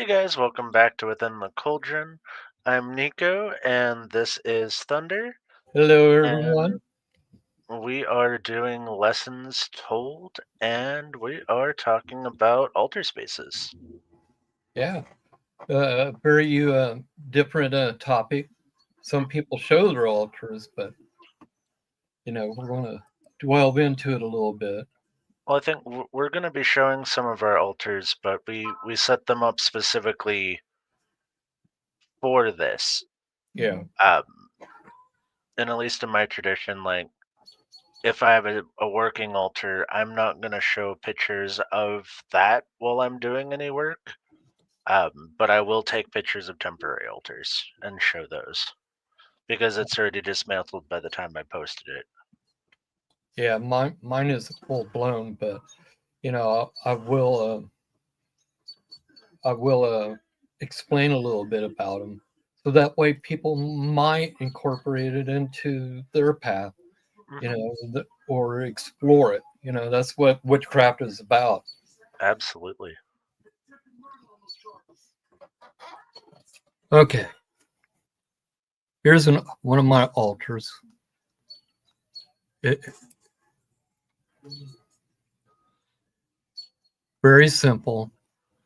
Hey guys, welcome back to Within the Cauldron. I'm Nico, and this is Thunder, Hello, and everyone. we are doing Lessons Told, and we are talking about alter spaces. Yeah, very different topic. Some people show their altars, but we're going to delve into it a little bit. Well, I think we're going to be showing some of our altars, but we set them up specifically for this. Yeah, Um, and at least in my tradition, like if I have a working altar, I'm not going to show pictures of that while I'm doing any work. But I will take pictures of temporary altars and show those because it's already dismantled by the time I posted it. yeah. Mine is full blown, but I will explain a little bit about them, so that way people might incorporate it into their path, Hmm. or explore it. That's what witchcraft is about. Absolutely. Okay, here's one of my altars. It, Very simple.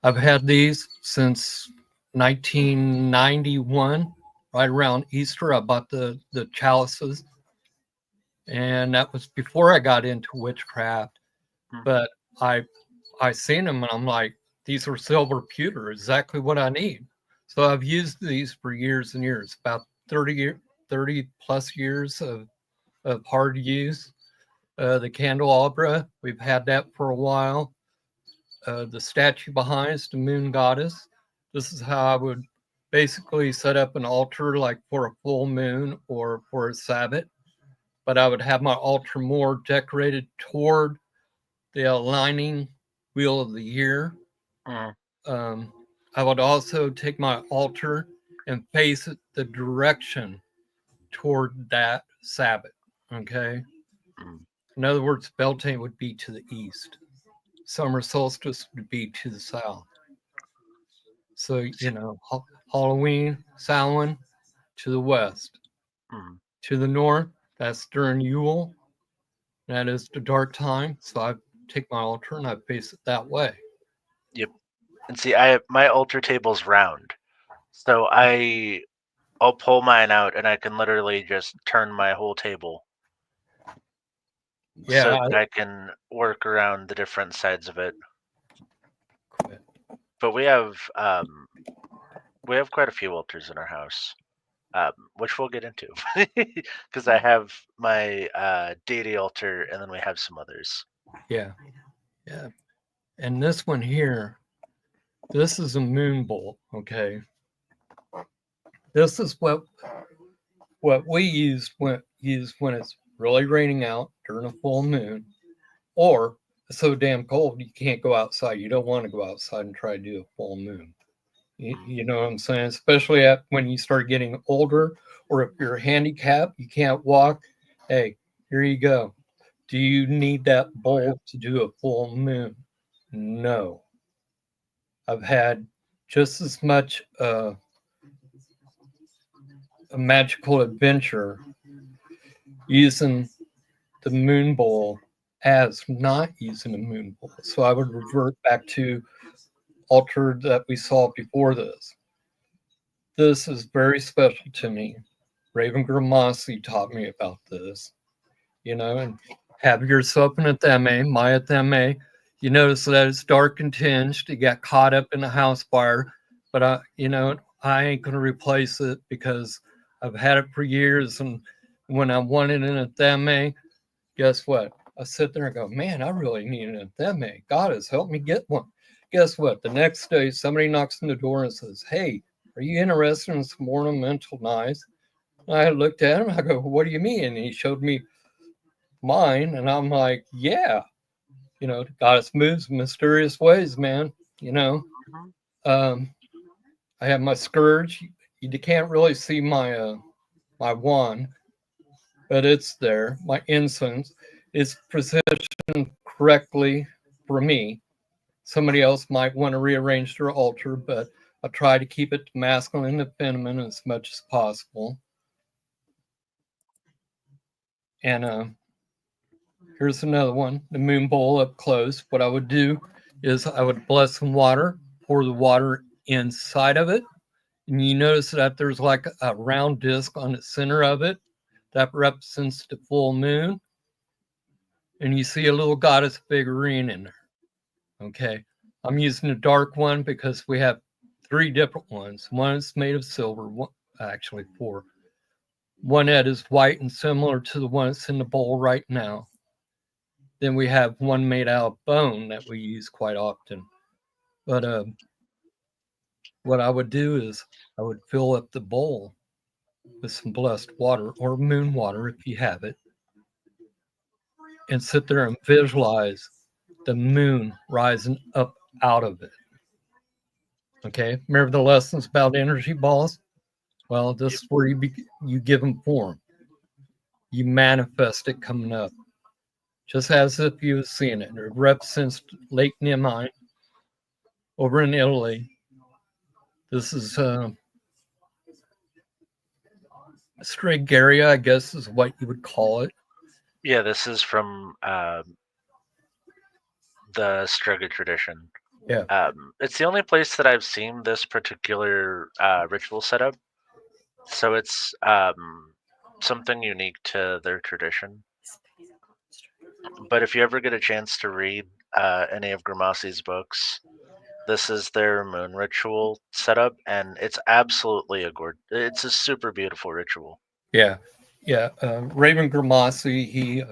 I've had these since 1991, right around Easter. I bought the chalices, and that was before I got into witchcraft. Hmm. But I seen them, and I'm like, these are silver pewter, exactly what I need. So I've used these for years and years, about 30 plus years of hard use. The candelabra, we've had that for a while. The statue behind is the moon goddess. This is how I would basically set up an altar like for a full moon or for a Sabbath, but I would have my altar more decorated toward the aligning wheel of the year. Hmm. Um, I would also take my altar and face it the direction toward that Sabbath. Okay. Hmm. In other words, Beltane would be to the east, summer solstice would be to the south. So, Halloween, Samhain to the west. Hmm. To the north, that's during Yule. That is the dark time. So I take my altar and I face it that way. Yep. And see, I my altar table's round, so I'll pull mine out and I can literally just turn my whole table so Yeah. that I can work around the different sides of it. Quit. But we have quite a few altars in our house. Which we'll get into because I have my deity altar and then we have some others. Yeah. Yeah. And this one here, this is a moon bolt. Okay. This is what we use when it's really raining out during a full moon, or it's so damn cold you can't go outside. You don't want to go outside and try to do a full moon. You know what I'm saying? Especially when you start getting older, or if you're handicapped, you can't walk. Hey, here you go. Do you need that Oh yeah. bowl to do a full moon? No. I've had just as much a magical adventure using the moon bowl as not using a moon bowl. So I would revert back to altar that we saw before this. This is very special to me. Raven Gramasi taught me about this, and have yourself an athame, my athame. You notice that it's dark and tinged. It got caught up in a house fire, but I ain't gonna replace it because I've had it for years. And when I wanted an athame, guess what? I sit there and go, man, I really need an athame. God has helped me get one. Guess what? The next day, somebody knocks on the door and says, hey, are you interested in some ornamental knives? I looked at him. I go, what do you mean? And he showed me mine, and I'm like, yeah, God moves mysterious ways, man. You know, Mhm. um, I have my scourge. You can't really see my wand, but it's there. My incense is positioned correctly for me. Somebody else might want to rearrange their altar, but I try to keep it masculine and feminine as much as possible. And here's another one, the moon bowl up close. What I would do is I would bless some water, pour the water inside of it. And you notice that there's like a round disc on the center of it that represents the full moon. And you see a little goddess figurine in there. Okay. I'm using a dark one because we have 3 different ones. One is made of silver, actually 4. One that is white and similar to the one that's in the bowl right now. Then we have one made out of bone that we use quite often. But what I would do is I would fill up the bowl with some blessed water or moon water if you have it, and sit there and visualize the moon rising up out of it. Okay, remember the lessons about energy balls? Well, this is where you give them form. You manifest it coming up, just as if you were seeing it. It represents Lake Nemai over in Italy. This is Stragaria, I guess is what you would call it. Yeah, this is from the Strega tradition. Yeah. It's the only place that I've seen this particular ritual setup. So it's something unique to their tradition. But if you ever get a chance to read any of Gramasi's books, this is their moon ritual setup, and it's absolutely it's a super beautiful ritual. Yeah. Raven Gramasi, he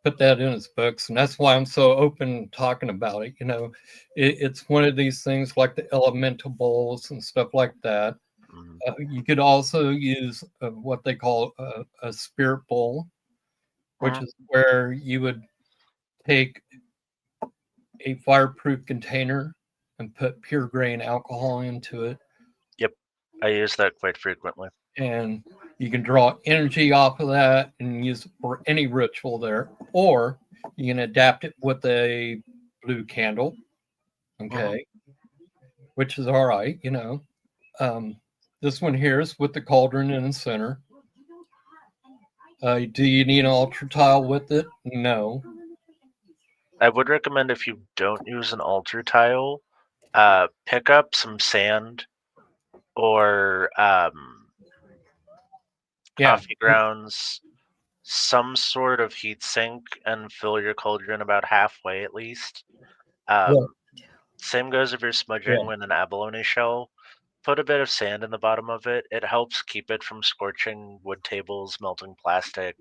put that in his books, and that's why I'm so open talking about it. You know, it's one of these things like the elemental bowls and stuff like that. You could also use what they call a spirit bowl, which is where you would take a fireproof container and put pure grain alcohol into it. Yep, I use that quite frequently. And you can draw energy off of that and use it for any ritual there, or you can adapt it with a blue candle, okay, which is all right, you know. This one here is with the cauldron in the center. Do you need an altar tile with it? No. I would recommend, if you don't use an altar tile, pick up some sand or coffee grounds, some sort of heat sink, and fill your cauldron about halfway at least. Same goes if you're smudging with an abalone shell. Put a bit of sand in the bottom of it. It helps keep it from scorching wood tables, melting plastic.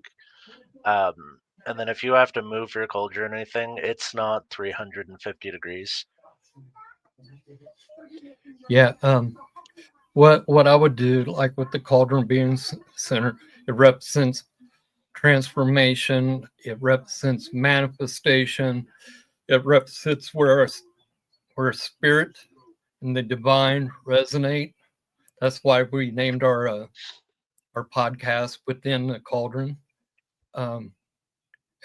And then if you have to move your cauldron or anything, it's not 350 degrees. Yeah. What I would do, like with the cauldron being center, it represents transformation. It represents manifestation. It represents where spirit and the divine resonate. That's why we named our podcast Within the Cauldron.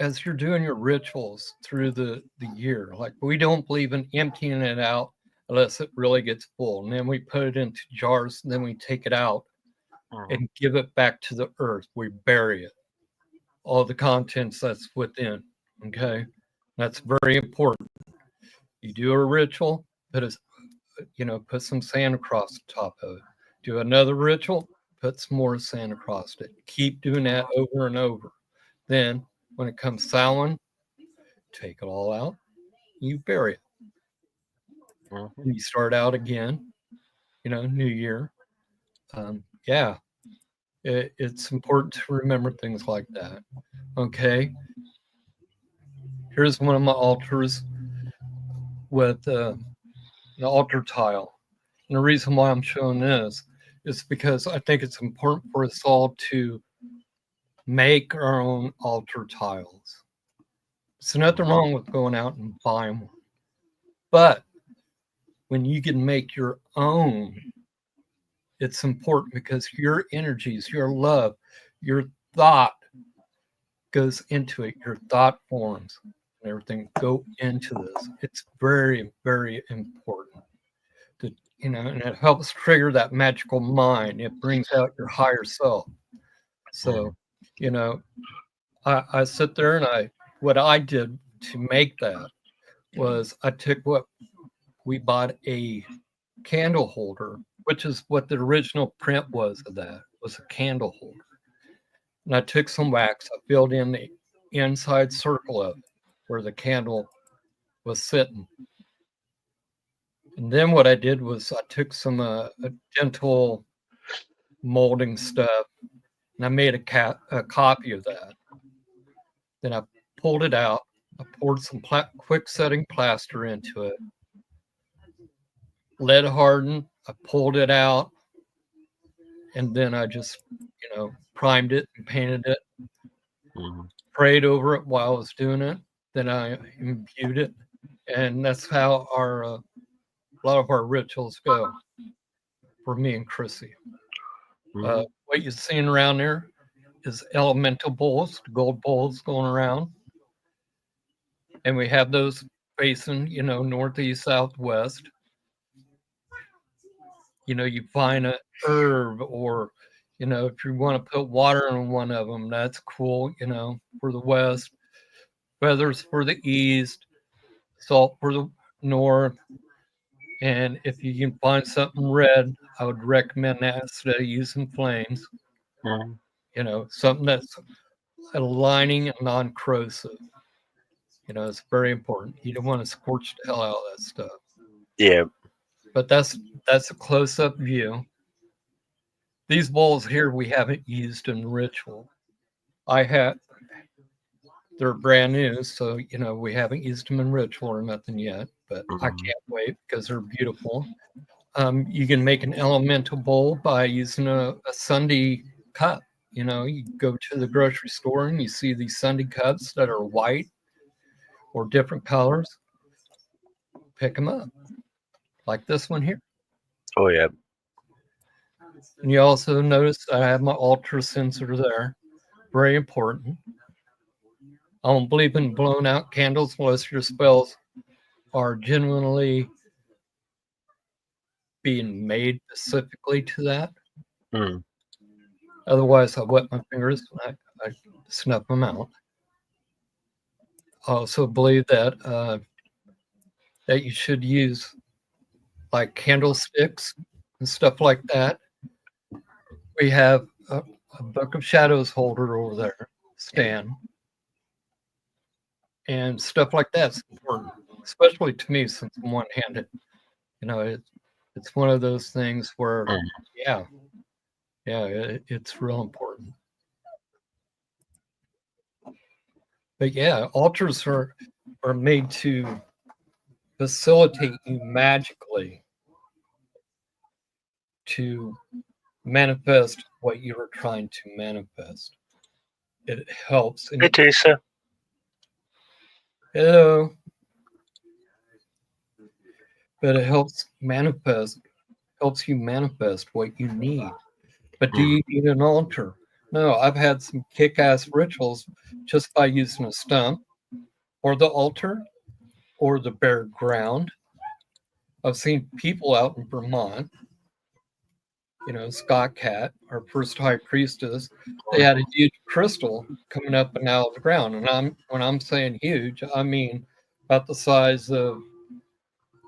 As you're doing your rituals through the year, like we don't believe in emptying it out unless it really gets full. And then we put it into jars, and then we take it out and give it back to the earth. We bury it, all the contents that's within. Okay. That's very important. You do a ritual, put some sand across the top of it. Do another ritual, put some more sand across it. Keep doing that over and over. Then when it comes Samhain, take it all out, you bury it. And you start out again, new year. It's important to remember things like that. Okay. Here's one of my altars with an altar tile. And the reason why I'm showing this is because I think it's important for us all to make our own altar tiles. There's nothing wrong with going out and buying one. But when you can make your own, it's important because your energies, your love, your thought goes into it. Your thought forms and everything go into this. It's very, very important. and it helps trigger that magical mind. It brings out your higher self. So, you know, I sit there and what I did to make that was I took what we bought a candle holder, which is what the original print was of that, was a candle holder. And I took some wax, I filled in the inside circle of it where the candle was sitting. And then what I did was I took some gentle molding stuff and I made a copy of that. Then I pulled it out. I poured some quick setting plaster into it. Lead hardened. I pulled it out. And then I just, primed it and painted it. Prayed over it while I was doing it. Then I imbued it. And that's how a lot of our rituals go for me and Chrissy. What you're seeing around there is elemental bowls, gold bowls going around. And we have those facing, northeast, southwest. You find an herb or, if you want to put water in one of them, that's cool, for the west. Feathers for the east, salt for the north. And if you can find something red, I would recommend that instead of using flames. Something that's aligning and non-corrosive. It's very important. You don't want to scorch the hell out of that stuff. Yeah. But that's a close-up view. These bowls here we haven't used in ritual. They're brand new, so we haven't used them in ritual or nothing yet. But I can't wait because they're beautiful. You can make an elemental bowl by using a Sunday cup. You go to the grocery store and you see these Sunday cups that are white or different colors. Pick them up, like this one here. Oh, yeah. And you also notice I have my altar censer there. Very important. I don't believe in blown out candles unless your spells are genuinely being made specifically to that. Otherwise, I wet my fingers and I snuff them out. I also believe that you should use like candlesticks and stuff like that. We have a Book of Shadows holder over there, Stan. And stuff like that's important, especially to me since I'm one-handed. It's one of those things where, it's real important. But yeah, altars are made to facilitate you magically to manifest what you are trying to manifest. It helps. Hey, Teresa. Hello. But it helps you manifest what you need. But do you need an altar? No, I've had some kick-ass rituals just by using a stump or the altar or the bare ground. I've seen people out in Vermont, Scott Cat, our first high priestess, they had a huge crystal coming up and out of the ground. And when I'm saying huge, I mean about the size of,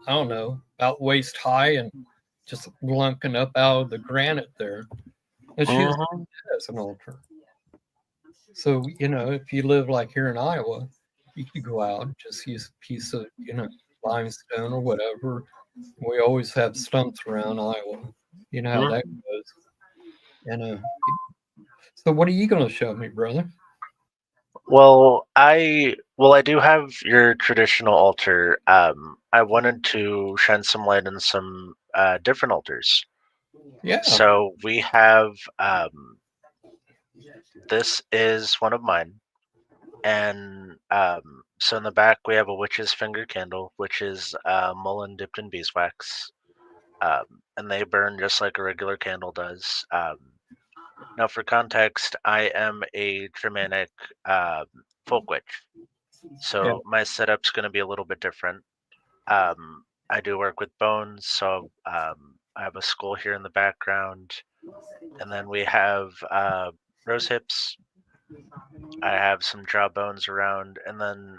I don't know, about waist high and just lunking up out of the granite there. And she used it as an altar. So, if you live like here in Iowa, you could go out and just use a piece of, limestone or whatever. We always have stumps around Iowa. You know how that goes. And so what are you going to show me, brother? Well, I do have your traditional altar. I wanted to shine some light on some different altars. Yeah. So we have this is one of mine, and so in the back we have a witch's finger candle, which is mullein dipped in beeswax, and they burn just like a regular candle does. Now, for context, I am a Germanic folk witch, so my setup's going to be a little bit different. I do work with bones, so I have a skull here in the background, and then we have rose hips. I have some jawbones around, and then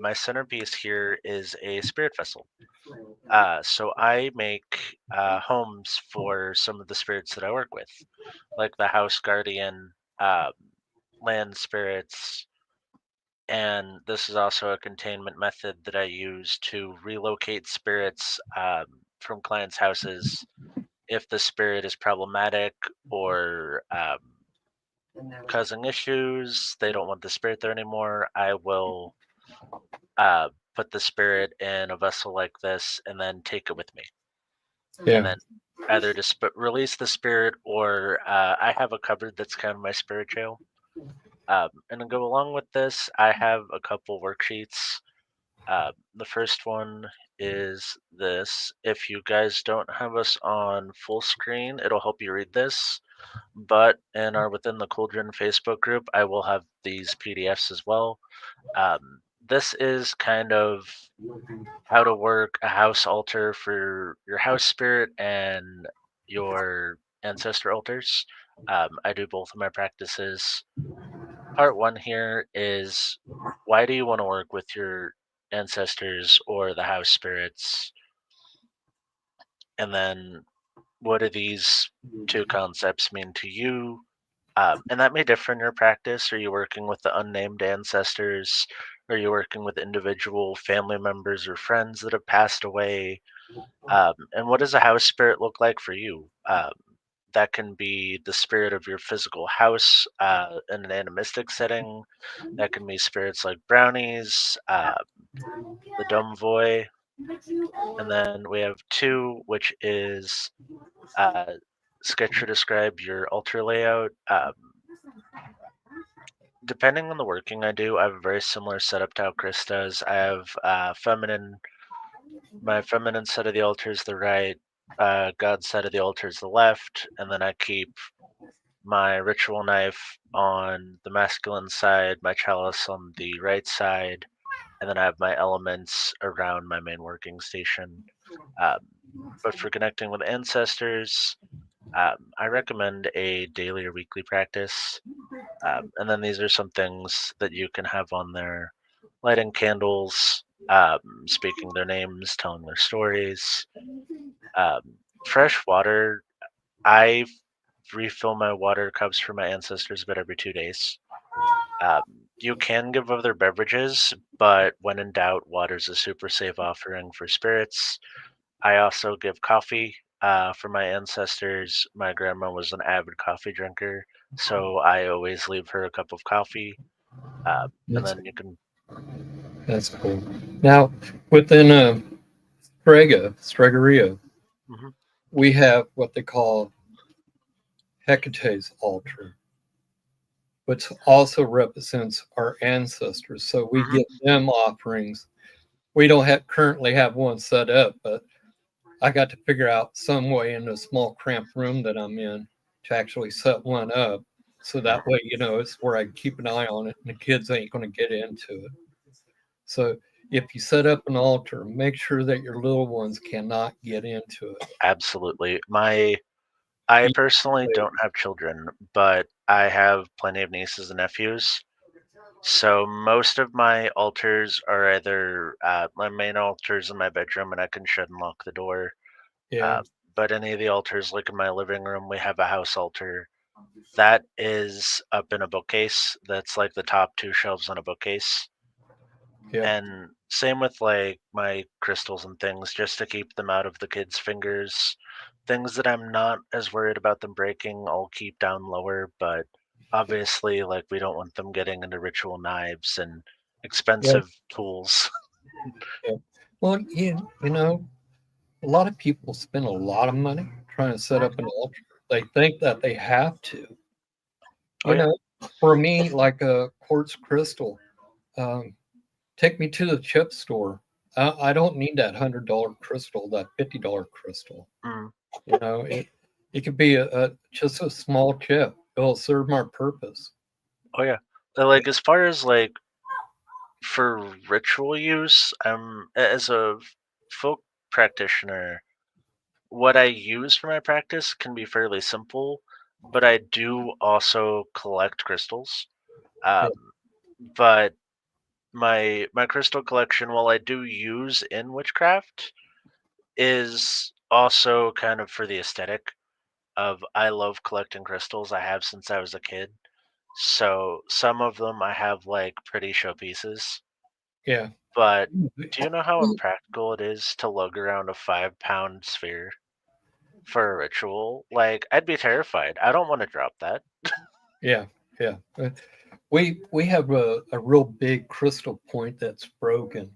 my centerpiece here is a spirit vessel. So I make homes for some of the spirits that I work with, like the house guardian, um, land spirits, and this is also a containment method that I use to relocate spirits from clients' houses if the spirit is problematic or causing issues. They don't want the spirit there anymore. I will put the spirit in a vessel like this and then take it with me, and Yeah. then either to release the spirit or I have a cupboard that's kind of my spirit jail. And to go along with this, I have a couple worksheets. The first one is this. If you guys don't have us on full screen, it'll help you read this. But in our Within the Cauldron Facebook group, I will have these PDFs as well. This is kind of how to work a house altar for your house spirit and your ancestor altars. I do both of my practices. Part one here is, why do you want to work with your ancestors or the house spirits? And then what do these two concepts mean to you? And that may differ in your practice. Are you working with the unnamed ancestors? Are you working with individual family members or friends that have passed away? And what does a house spirit look like for you? That can be the spirit of your physical house in an animistic setting. That can be spirits like brownies, the Domvoy, and then we have two, which is sketch or describe your altar layout. Depending on the working I do, I have a very similar setup to how Chris does. I have my feminine side of the altar is the right, God's side of the altar is the left, and then I keep my ritual knife on the masculine side, my chalice on the right side, and then I have my elements around my main working station. Um, but for connecting with ancestors, I recommend a daily or weekly practice. And then these are some things that you can have on there: lighting candles, speaking their names, telling their stories. Um, Fresh water. I refill my water cups for my ancestors about every 2 days. Um, you can give other beverages, but when in doubt, water's a super safe offering for spirits. I also give coffee for my ancestors. My grandma was an avid coffee drinker, so I always leave her a cup of coffee. And That's then you can. that's cool. Now, within Stregoria, Mhm. we have what they call Hecate's altar, which also represents our ancestors. So we Mhm. give them offerings. We don't currently have one set up, but I got to figure out some way in the small cramped room that I'm in to actually set one up. So that way, it's where I keep an eye on it and the kids ain't going to get into it. So if you set up an altar, make sure that your little ones cannot get into it. Absolutely. I personally don't have children, but I have plenty of nieces and nephews. So most of my altars are either my main altars in my bedroom, and I can shut and lock the door. Yeah, Uh, but any of the altars, like in my living room, we have a house altar that is up in a bookcase. That's like the top two shelves on a bookcase. yeah. And same with like my crystals and things, just to keep them out of the kids' fingers. Things that I'm not as worried about them breaking, I'll keep down lower. But obviously, like, we don't want them getting into ritual knives and Yeah, expensive tools. yeah. Well, a lot of people spend a lot of money trying to set up an altar. They think that they have to. Oh You yeah, know, for me, like a quartz crystal, um, take me to the chip store. I don't need that $100 crystal, that $50 crystal. mm, It could be just a small chip. It'll serve my purpose. oh yeah. Like, as far as like for ritual use, as a folk practitioner, what I use for my practice can be fairly simple, but I do also collect crystals. Yeah. But my crystal collection, while I do use in witchcraft, is also kind of for the aesthetic of I love collecting crystals. I have since I was a kid. So some of them I have like pretty showpieces. Yeah. But do you know how impractical it is to lug around a 5 pound sphere for a ritual? Like, I'd be terrified. I don't want to drop that. Yeah. Yeah. We have a real big crystal point that's broken,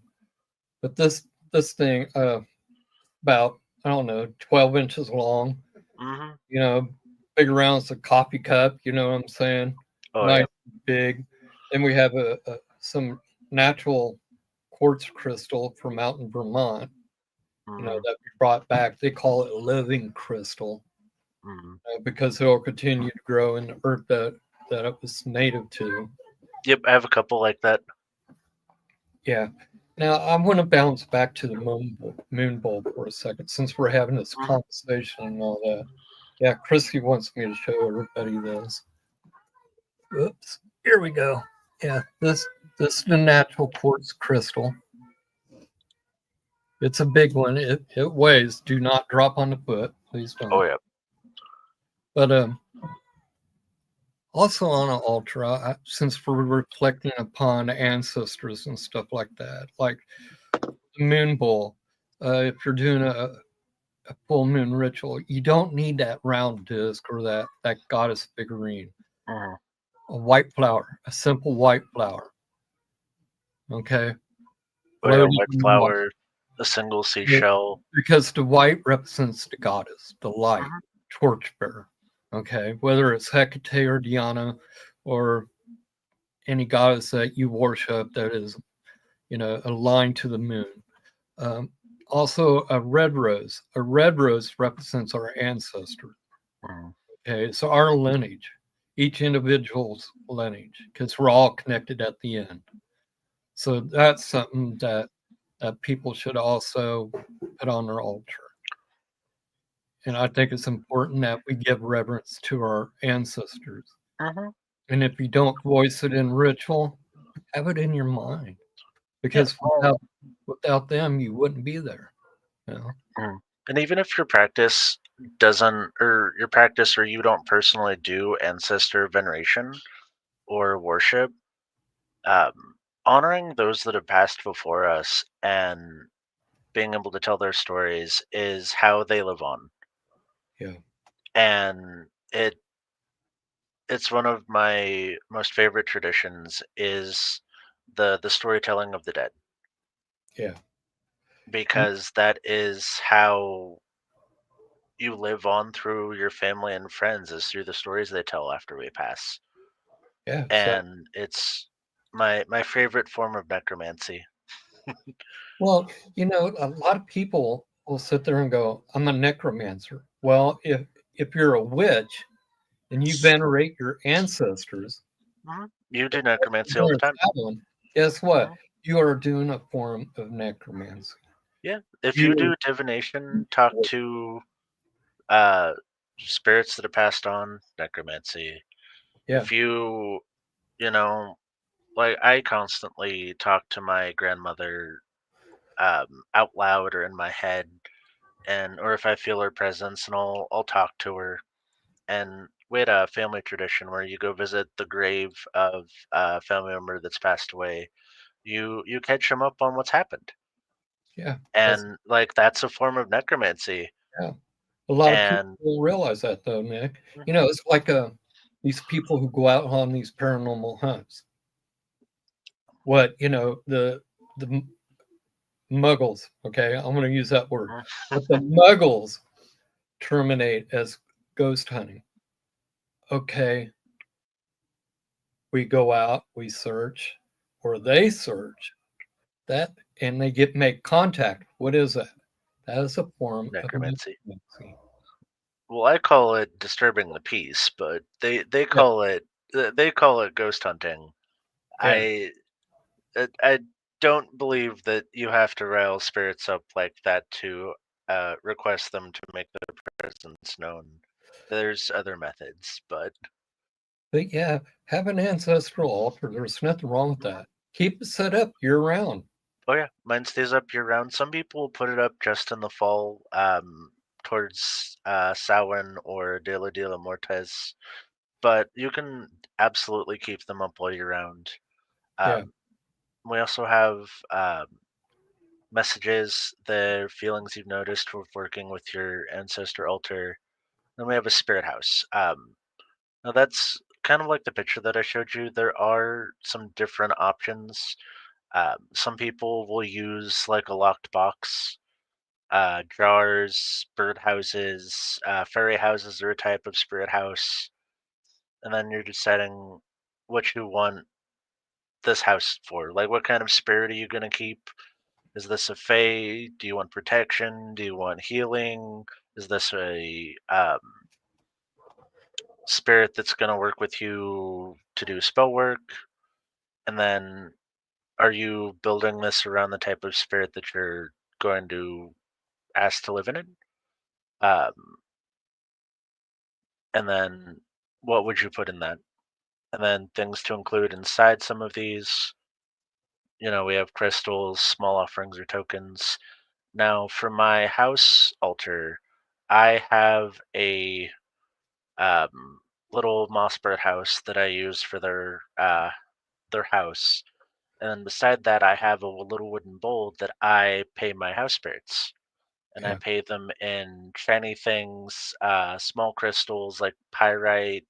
but this thing about, I don't know, 12 inches long, Hmm. you know, big around as a coffee cup, you know what I'm saying? Oh, Nice yeah. big. Then we have some natural quartz crystal from out in Vermont, Hmm. that we brought back. They call it living crystal, Hmm. because it will continue to grow in the earth that it was native to. Yep, I have a couple like that. Yeah. Now I want to bounce back to the moon bowl for a second, since we're having this Hmm. conversation and all that. Yeah, Chrissy wants me to show everybody this. Oops. Here we go. Yeah, this is the natural quartz crystal. It's a big one. It weighs. Do not drop on the foot. Please Oh, don't. yeah. But also on an altar, since we're reflecting upon ancestors and stuff like that, like the moon bowl. If you're doing a full moon ritual, you don't need that round disc or that goddess figurine. Hmm. A white flower, a simple white flower. Okay, Oh, yeah, floating white in the water. flower, a single seashell. Because the white represents the goddess, the light, Hmm. torchbearer. Okay, whether it's Hecate or Diana or any goddess that you worship that is, aligned to the moon. Um, Also, a red rose. A red rose represents our ancestors. Hmm. Okay, so our lineage, each individual's lineage, because we're all connected at the end. So that's something that people should also put on their altar. And I think it's important that we give reverence to our ancestors. Hmm. And if you don't voice it in ritual, have it in your mind, Yeah. because Well, without them, you wouldn't be there. You know? mm. And even if your practice doesn't, or your practice or you don't personally do ancestor veneration or worship, honoring those that have passed before us and being able to tell their stories is how they live on. Yeah, And it's one of my most favorite traditions is the storytelling of the dead, yeah, because that is how you live on through your family and friends, is through the stories they tell after we pass. yeah. So, And it's my favorite form of necromancy. well, a lot of people will sit there and go, "I'm a necromancer." Well, if you're a witch and you venerate your ancestors, Mhm. You do necromancy all the during time. Samhain, guess what? Mhm. You are doing a form of necromancy. Yeah. If you You do divination, talk to uh spirits that have passed on, necromancy. Yeah, If you know, like I constantly talk to my grandmother out loud or in my head, and or if I feel her presence, and I'll talk to her. And we had a family tradition where you go visit the grave of a family member that's passed away. You catch them up on what's happened, yeah. That's and like that's a form of necromancy. yeah. A lot of people And don't realize that, though, Nick. mhm, It's like these people who go out on these paranormal hunts. What the Muggles? Okay, I'm going to use that word. mhm, What the Muggles terminate as ghost hunting. Okay, we go out, we search, or they search that, and they make contact. What is that? That is a form of necromancy. necromancy. Well, I call it disturbing the peace, but they Yeah, call it they call it ghost hunting. yeah, I don't believe that you have to rile spirits up like that to request them to make their presence known. There's other methods, but But yeah, have an ancestral altar. There's nothing wrong with that. Keep it set up year round. oh yeah, mine stays up year round. Some people put it up just in the fall, towards Samhain or Dia de la Mortes, but you can absolutely keep them up all year round. Yeah. We also have messages, the feelings you've noticed with working with your ancestor altar. Then we have a spirit house. Now that's kind of like the picture that I showed you. There are some different options. Some people will use like a locked box, jars, bird houses, fairy houses are a type of spirit house, and then you're deciding what you want this house for. Like, what kind of spirit are you gonna keep? Is this a fae? Do you want protection? Do you want healing? Is this a spirit that's going to work with you to do spell work? And then are you building this around the type of spirit that you're going to ask to live in it? Um, and then what would you put in that? And then things to include inside some of these. We have crystals, small offerings, or tokens. Now, for my house altar, I have a little moss bird house that I use for their house. And then beside that, I have a little wooden bowl that I pay my house spirits. And I Yeah. pay them in shiny things, small crystals like pyrite,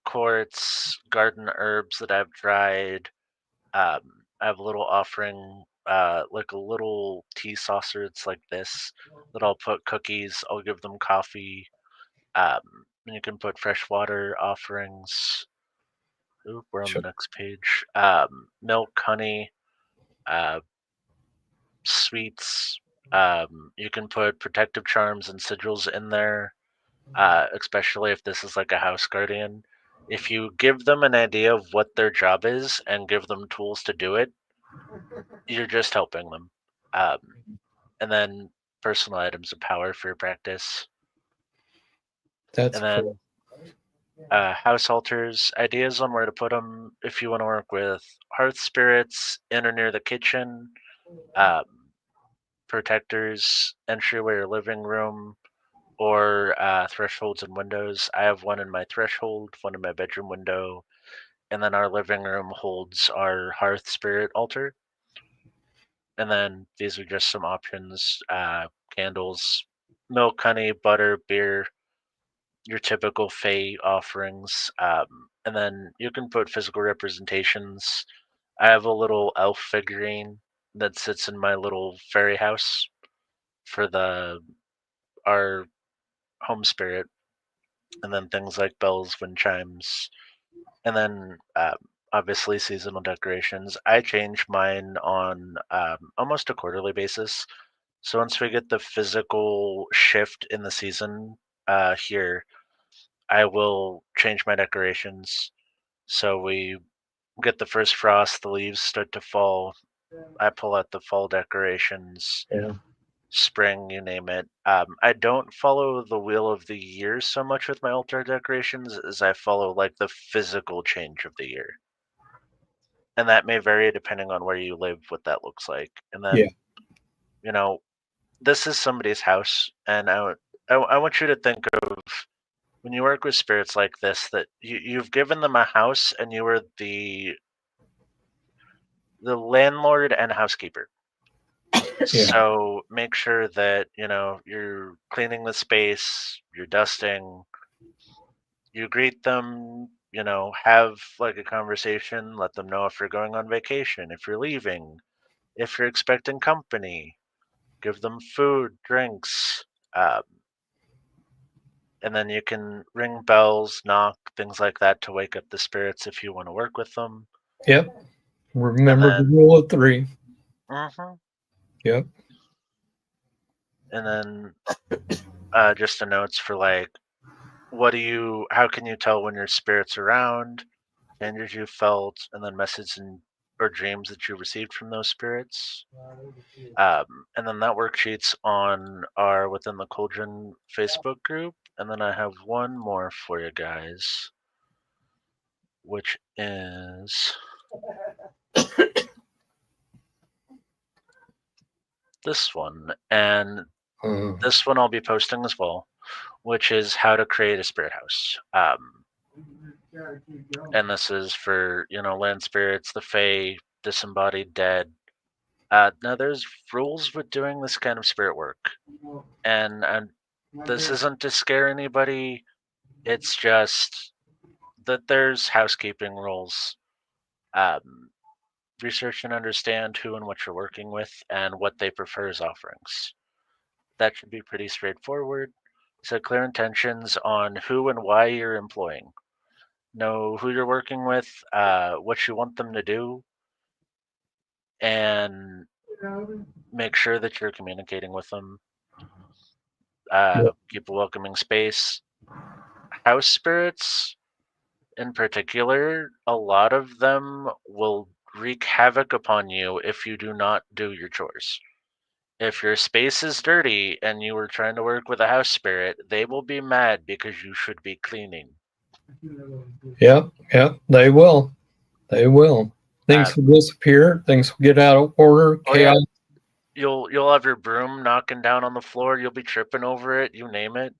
quartz, garden herbs that I've dried. I have a little offering, like a little tea saucer. It's like this that I'll put cookies. I'll give them coffee. And you can put freshwater offerings. Ooh, we're on the Sure. next page. Milk, honey, uh, sweets. You can put protective charms and sigils in there, especially if this is like a house guardian. If you give them an idea of what their job is and give them tools to do it, you're just helping them. Um, and then personal items of power for your practice. That's And then cool. house altars, ideas on where to put them if you want to work with hearth spirits in or near the kitchen, um, protectors, entryway or living room, or thresholds and windows. I have one in my threshold, one in my bedroom window, and then our living room holds our hearth spirit altar. And then these are just some options: candles, milk, honey, butter, beer, your typical Fey offerings. And then you can put physical representations. I have a little elf figurine that sits in my little fairy house for our home spirit, and then things like bells, wind chimes, and then obviously seasonal decorations. I change mine on almost a quarterly basis. So once we get the physical shift in the season here, I will change my decorations. So we get the first frost, the leaves start to fall. I pull out the fall decorations, Yeah. spring, you name it. I don't follow the wheel of the year so much with my altar decorations as I follow like the physical change of the year. And that may vary depending on where you live, what that looks like. And Yeah. then, you know, this is somebody's house, and I want you to think of when you work with spirits like this that you've given them a house and you were the landlord and housekeeper. Yeah. So make sure that you're cleaning the space, you're dusting, you greet them, have like a conversation, let them know if you're going on vacation, if you're leaving, if you're expecting company, give them food, drinks, um, and then you can ring bells, knock, things like that to wake up the spirits if you want to work with them. Yep. And Remember the then, rule of three. mhm, Yep. and then just the notes for like, how can you tell when your spirit's around, changes you felt, and then message and or dreams that you received from those spirits. And then that worksheet's on our Within the Cauldron Facebook group. And then I have one more for you guys, which is this one. And this one I'll be posting as well, which is how to create a spirit house. And this is for, land spirits, the fae, disembodied dead. Now, there's rules with doing this kind of spirit work. And this isn't to scare anybody. It's just that there's housekeeping rules. Research and understand who and what you're working with and what they prefer as offerings. That should be pretty straightforward. Set clear intentions on who and why you're employing. Know who you're working with, what you want them to do, and make sure that you're communicating with them. Keep a welcoming space. House spirits, in particular, a lot of them will wreak havoc upon you if you do not do your chores. If your space is dirty and you were trying to work with a house spirit, they will be mad because you should be cleaning. Yep, they will. They will. Things will disappear. Things will get out of order. Chaos. You'll have your broom knocking down on the floor. You'll be tripping over it. You name it.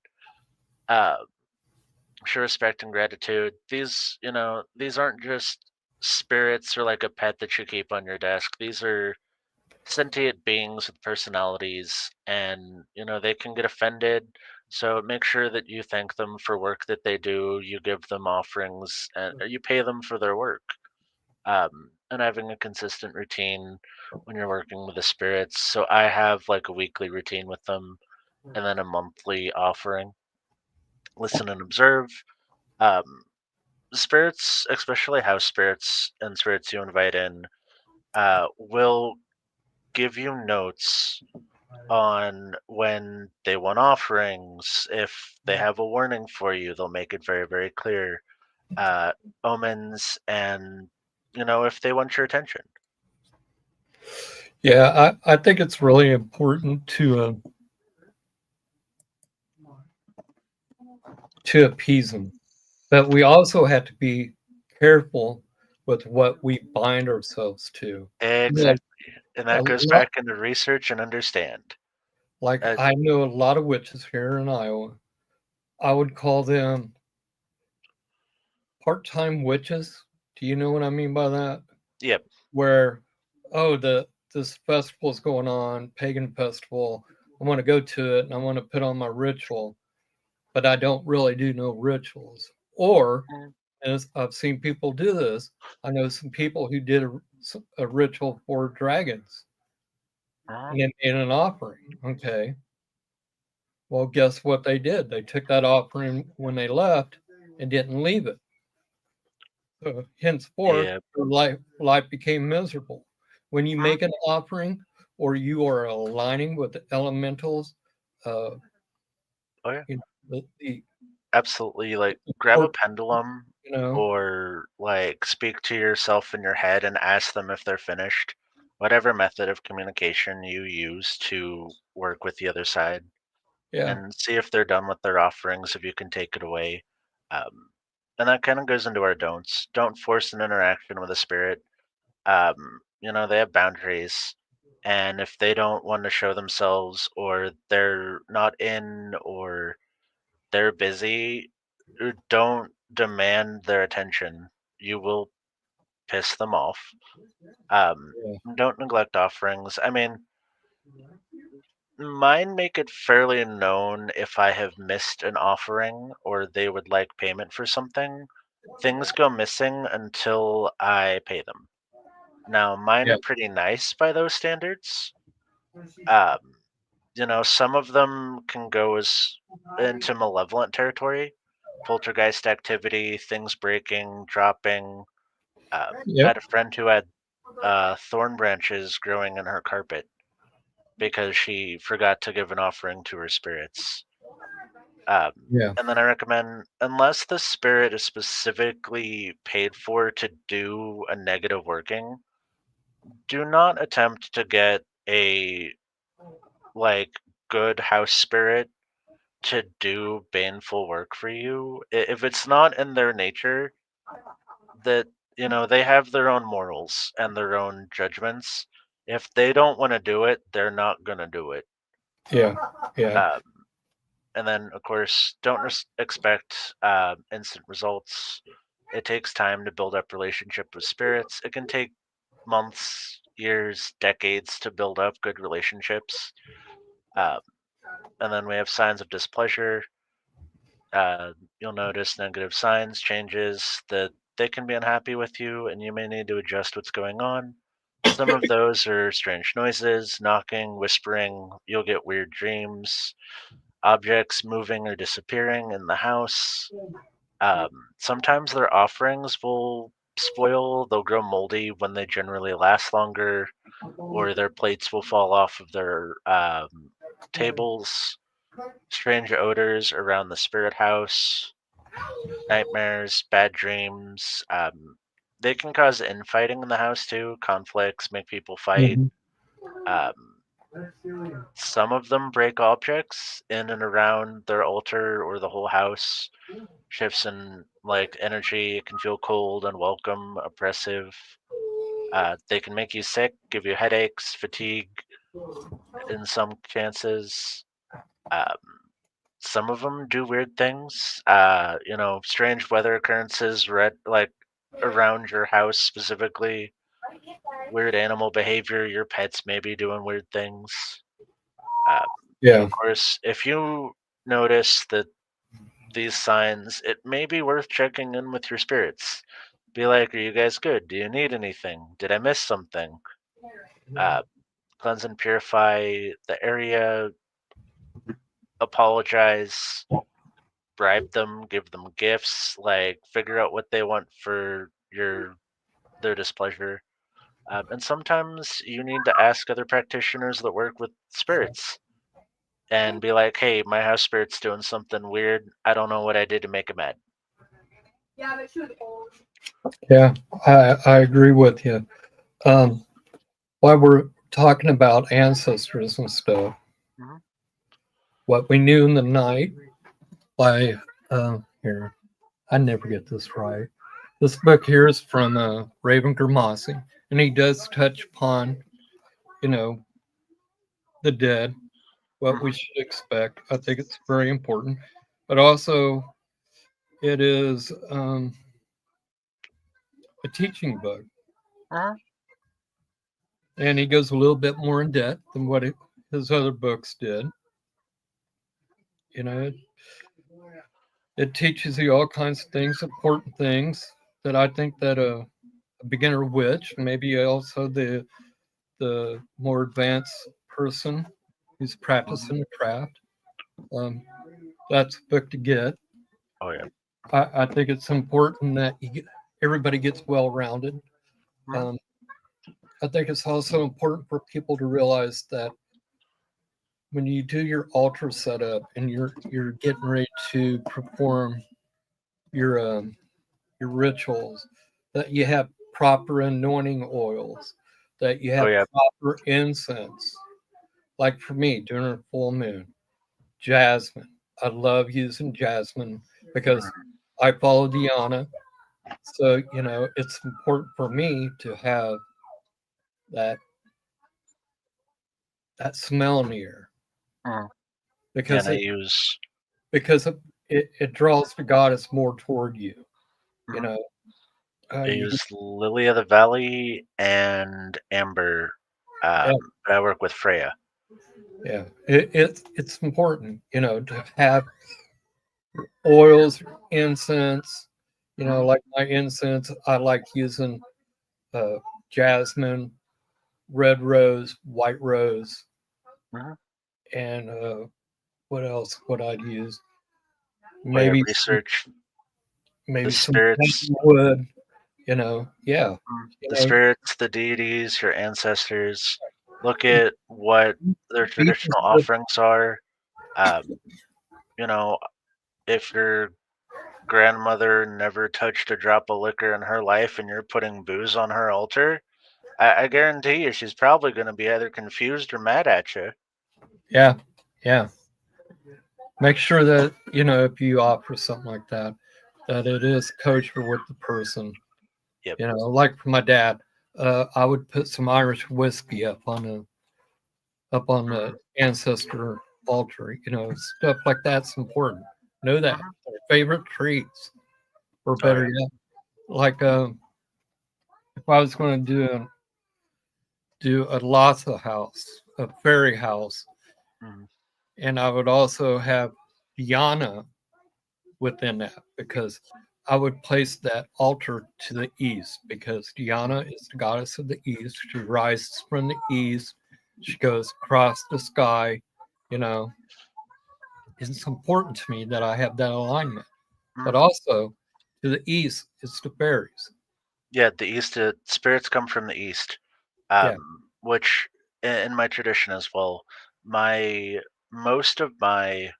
Show respect and gratitude. These aren't just spirits or like a pet that you keep on your desk. These are sentient beings with personalities, and they can get offended. So make sure that you thank them for work that they do. You give them offerings, and you pay them for their work. And having a consistent routine when you're working with the spirits. So I have like a weekly routine with them, and then a monthly offering. Listen and observe. Spirits, especially house spirits and spirits you invite in, will give you notes on when they want offerings. If they have a warning for you, they'll make it very, very clear. Omens, and if they want your attention. Yeah, I think it's really important to appease them, but we also have to be careful with what we bind ourselves to. Exactly, and that goes back into research and understand. Like I know a lot of witches here in Iowa. I would call them part-time witches. Do you know what I mean by that? Yep. Where, this festival's going on, pagan festival. I want to go to it and I want to put on my ritual, but I don't really do no rituals. Or, as I've seen people do this, I know some people who did a ritual for dragons and in an offering. Okay. Well, guess what they did? They took that offering when they left and didn't leave it. So henceforth, their life became miserable. When you make an offering or you are aligning with the elementals, absolutely. Like grab a pendulum, or like speak to yourself in your head and ask them if they're finished. Whatever method of communication you use to work with the other side, and see if they're done with their offerings, if you can take it away. And that kind of goes into our don'ts. Don't force an interaction with a spirit. They have boundaries, and if they don't want to show themselves, or they're not in, or they're busy, don't demand their attention. You will piss them off. Don't neglect offerings. I mean, mine make it fairly known if I have missed an offering or they would like payment for something. Things go missing until I pay them. Now, mine are pretty nice by those standards. Some of them can go into malevolent territory, poltergeist activity, things breaking, dropping. I had a friend who had thorn branches growing in her carpet because she forgot to give an offering to her spirits. And then I recommend, unless the spirit is specifically paid for to do a negative working, do not attempt to get a like good house spirit to do baneful work for you. If it's not in their nature, that they have their own morals and their own judgments. If they don't want to do it, they're not gonna do it. Yeah, yeah. Um, and then, of course, don't expect instant results. It takes time to build up relationship with spirits. It can take months, years, decades to build up good relationships. Um, and then we have signs of displeasure. You'll notice negative signs, changes that they can be unhappy with you, and you may need to adjust what's going on. Some of those are strange noises, knocking, whispering. You'll get weird dreams, objects moving or disappearing in the house. Sometimes their offerings will spoil, they'll grow moldy when they generally last longer, or their plates will fall off of their tables. Strange odors around the spirit house, nightmares, bad dreams. They can cause infighting in the house too, conflicts, make people fight. Mhm. Um, some of them break objects in and around their altar or the whole house. Shifts in energy. It can feel cold, unwelcome, oppressive. They can make you sick, give you headaches, fatigue in some chances. Um, some of them do weird things. Strange weather occurrences, around your house specifically. Weird animal behavior. Your pets may be doing weird things. Uh, Yeah, of course, if you notice that these signs, it may be worth checking in with your spirits. Be like, are you guys good? Do you need anything? Did I miss something? Uh, Cleanse and purify the area, apologize, bribe them, give them gifts, figure out what they want for their displeasure. And sometimes you need to ask other practitioners that work with spirits and be like, hey, my house spirit's doing something weird. I don't know what I did to make it mad. yeah. I agree with you. Um, while we're talking about ancestors and stuff, Mhm. what we knew in the night by here, I never get this right. This book here is from Raven Gramasi, and he does touch upon, you know, the dead, what we Mhm. should expect. I think it's very important, but also it is a teaching book, Mhm. and he goes a little bit more in depth than what his other books did. You know, it teaches you all kinds of things, important things that I think that a beginner witch, maybe also the more advanced person who's Mhm. practicing the craft, um, that's a book to get. Oh yeah. I think it's important that everybody gets well rounded. Mhm. Um, I think it's also important for people to realize that when you do your altar setup and you're getting ready to perform your your rituals, that you have proper anointing oils, that you Oh have yeah. proper incense. Like for me, during a full moon, jasmine. I love using jasmine because Mhm. I follow Diana. So, it's important for me to have that that smell in the air Mhm. Yeah, and because I it use because it draws the goddess more toward you. You mhm. know, I you use Lily of the Valley and Amber. yeah, I work with Freya. yeah. It's important, to have oils, incense. Mhm. Like my incense, I like using uh, jasmine, red rose, white rose, Mhm. and what else would I use? Oh yeah, Maybe research the some spirits, wood. Yeah. the You know, spirits, the deities, your ancestors. Look at what their be traditional offerings are. Um, you know, if your grandmother never touched a drop of liquor in her life and you're putting booze on her altar, I guarantee you, she's probably going to be either confused or mad at you. Yeah, yeah. Make sure that, if you offer something like that, that it is kosher with the person. Yep. Like for my dad, I would put some Irish whiskey up on the ancestor altar. Stuff like that's important. Know that. Mhm. Their favorite treats, or Oh better yeah. yet, like if I was going to do a Lhasa house, a fairy house, Mhm. and I would also have Diana within that, because I would place that altar to the east, because Diana is the goddess of the east. She rises from the east. She goes across the sky. You know, it's important to me that I have that alignment. But Mhm. also to the east, it's the fairies. Yeah, the east. Spirits come from the east, Yeah, which in my tradition as well. My most of my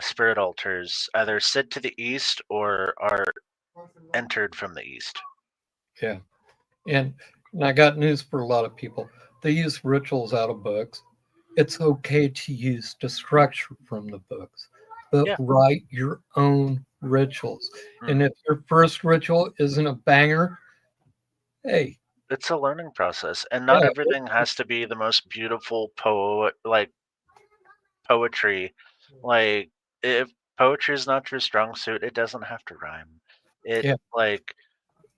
spirit altars either sit to the east or are entered from the east. yeah. And I got news for a lot of people. They use rituals out of books. It's okay to use the structure from the books, but Yeah. write your own rituals. And Mhm. if your first ritual isn't a banger, hey, It's a learning process, and not yeah, everything has to be the most beautiful poetry. Like, if poetry is not your strong suit, it doesn't have to rhyme. It yeah. like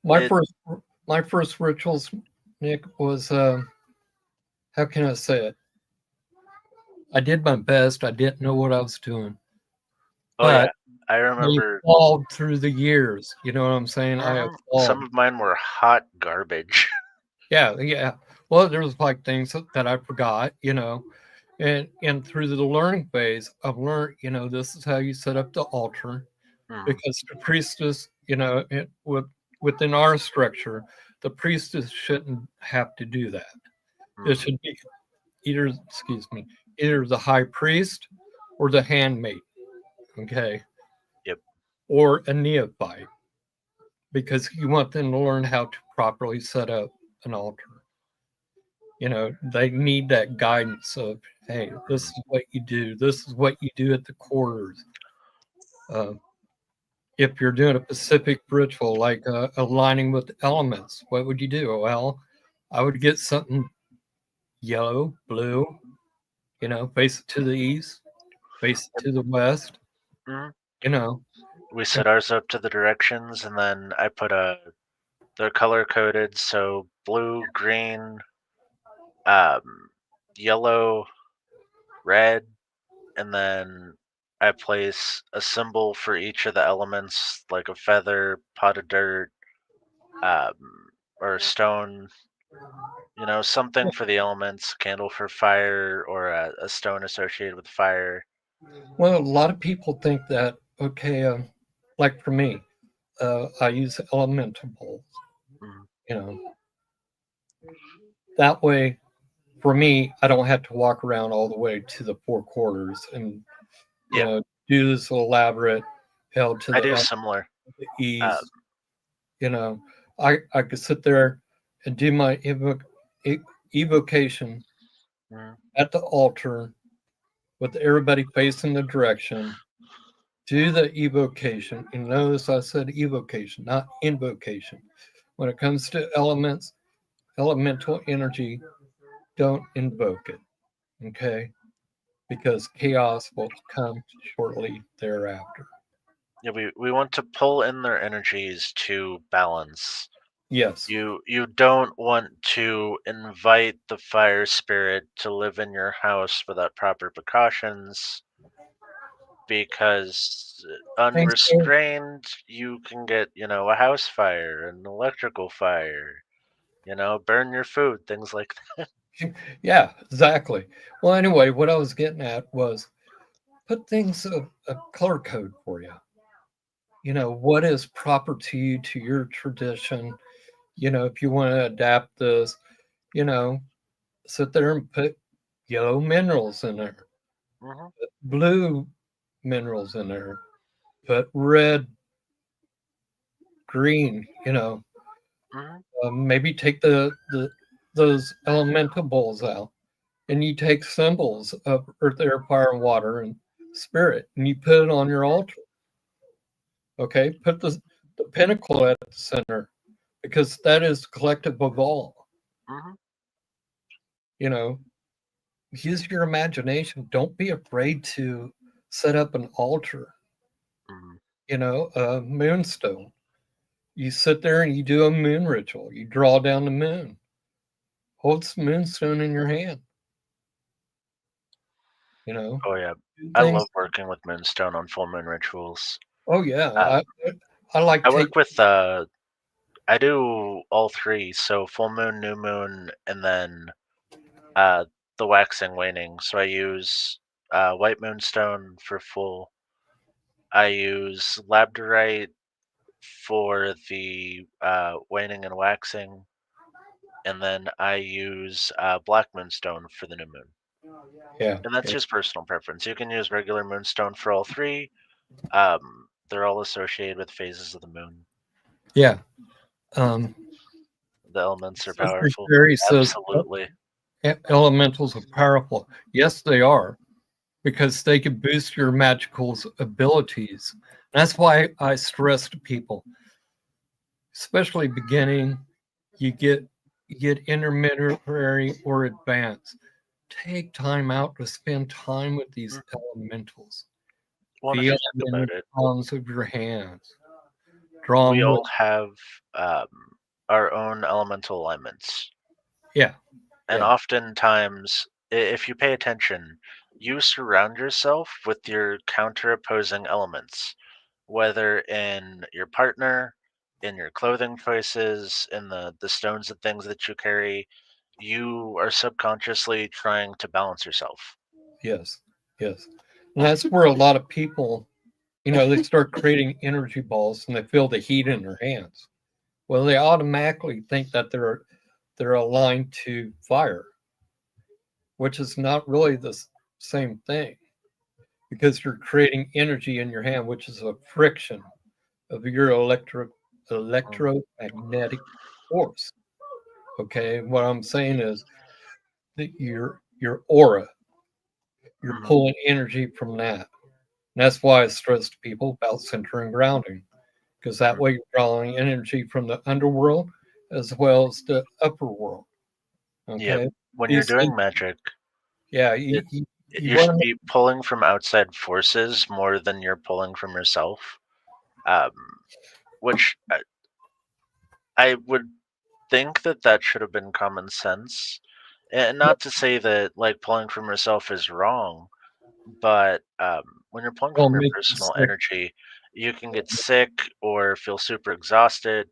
My it. first my first rituals, Nick, was how can I say it? I did my best. I didn't know what I was doing, Oh yeah, but I I remember. evolved through the years. You know what I'm saying? I Some evolved. of mine were hot garbage. Yeah, yeah. Well, there's like things that I forgot, and through the learning phase, I've learned, this is how you set up the altar, Mhm. because the priestess, within our structure, the priestess shouldn't have to do that. It Mhm. should be either the high priest or the handmaid, okay, Yep. or a neophyte, because you want them to learn how to properly set up an altar. They need that guidance of, hey, this Mhm. is what you do. This is what you do at the quarters. Uh, if you're doing a specific ritual, like aligning with the elements, what would you do? Well, I would get something yellow, blue, face it to the east, face it to the west, Mhm. you know. We And, set ours up to the directions, and then I put they're color coded, so blue, green, um, yellow, red, and then I place a symbol for each of the elements, like a feather, pot of dirt, or a stone. Something for the elements, candle for fire, or a stone associated with fire. well, a lot of people think that, okay, like for me, I use elemental bowls, Mhm. you know. That way, for me, I don't have to walk around all the way to the four quarters and you Yeah, know do this elaborate held to I the do similar. the Uh, east. I could sit there and do my evocation mm, at the altar with everybody facing the direction. Do the evocation, and notice I said evocation, not invocation. When it comes to elements, elemental energy, don't invoke it, okay? Because chaos will come shortly thereafter. yeah, we want to pull in their energies to balance. Yes. You don't want to invite the fire spirit to live in your house without proper precautions, because Thanks, sir. unrestrained you can get, a house fire, an electrical fire, burn your food, things like that. Yeah, exactly. Well, anyway, what I was getting at was put things a color code for you. What is proper to you, to your tradition. If you want to adapt this, you know, sit there and put yellow minerals in there, Hmm. blue minerals in there, put red, green, Mhm. Maybe take those elemental bowls out, and you take symbols of earth, air, fire, water, and spirit, and you put it on your altar. Okay, put the pinnacle at the center because that is collective of all. Mhm. You know, use your imagination. Don't be afraid to set up an altar. Mhm. A moonstone. You sit there and you do a moon ritual. You draw down the moon. Hold some moonstone in your hand. Oh yeah, Do I things. love working with Moonstone on full moon rituals. Oh yeah, Uh, I like I take. work with I do all three, so full moon, new moon, and then uh, the waxing waning. So I use white moonstone for full. I use labradorite for the waning and waxing, and then I use black moonstone for the new moon. Yeah, And that's yeah, just personal preference. You can use regular moonstone for all three. They're all associated with phases of the moon. yeah. Um, The elements are Sister powerful. Sherry says Absolutely. elementals are powerful. Yes, they are, because they can boost your magical abilities. That's why I stress to people, especially beginning, you get intermediary or advanced. Take time out to spend time with these Mm. elementals. Well, and if Feel you think them in about the it, palms of your hands. Draw we them with, all have our own elemental alignments. yeah, And yeah, oftentimes, if you pay attention, you surround yourself with your counter opposing elements, whether in your partner, in your clothing choices, in the stones and things that you carry. You are subconsciously trying to balance yourself. yes, yes. And that's where a lot of people, they start creating energy balls and they feel the heat in their hands. Well, they automatically think that they're aligned to fire, which is not really the same thing because you're creating energy in your hand, which is a friction of your Mm. electromagnetic force. Okay, what I'm saying is that your aura, you're Mhm. pulling energy from that. And that's why I stress to people about center and grounding, because that Mm. way you're drawing energy from the underworld as well as the upper world. Yep. Okay, When you're these things, doing magic, yeah, it you you want should to, be pulling from outside forces more than you're pulling from yourself. Um, which I would think that that should have been common sense. And not to say that like pulling from yourself is wrong, but when you're pulling well, from your make you personal sick. energy, you can get sick or feel super exhausted.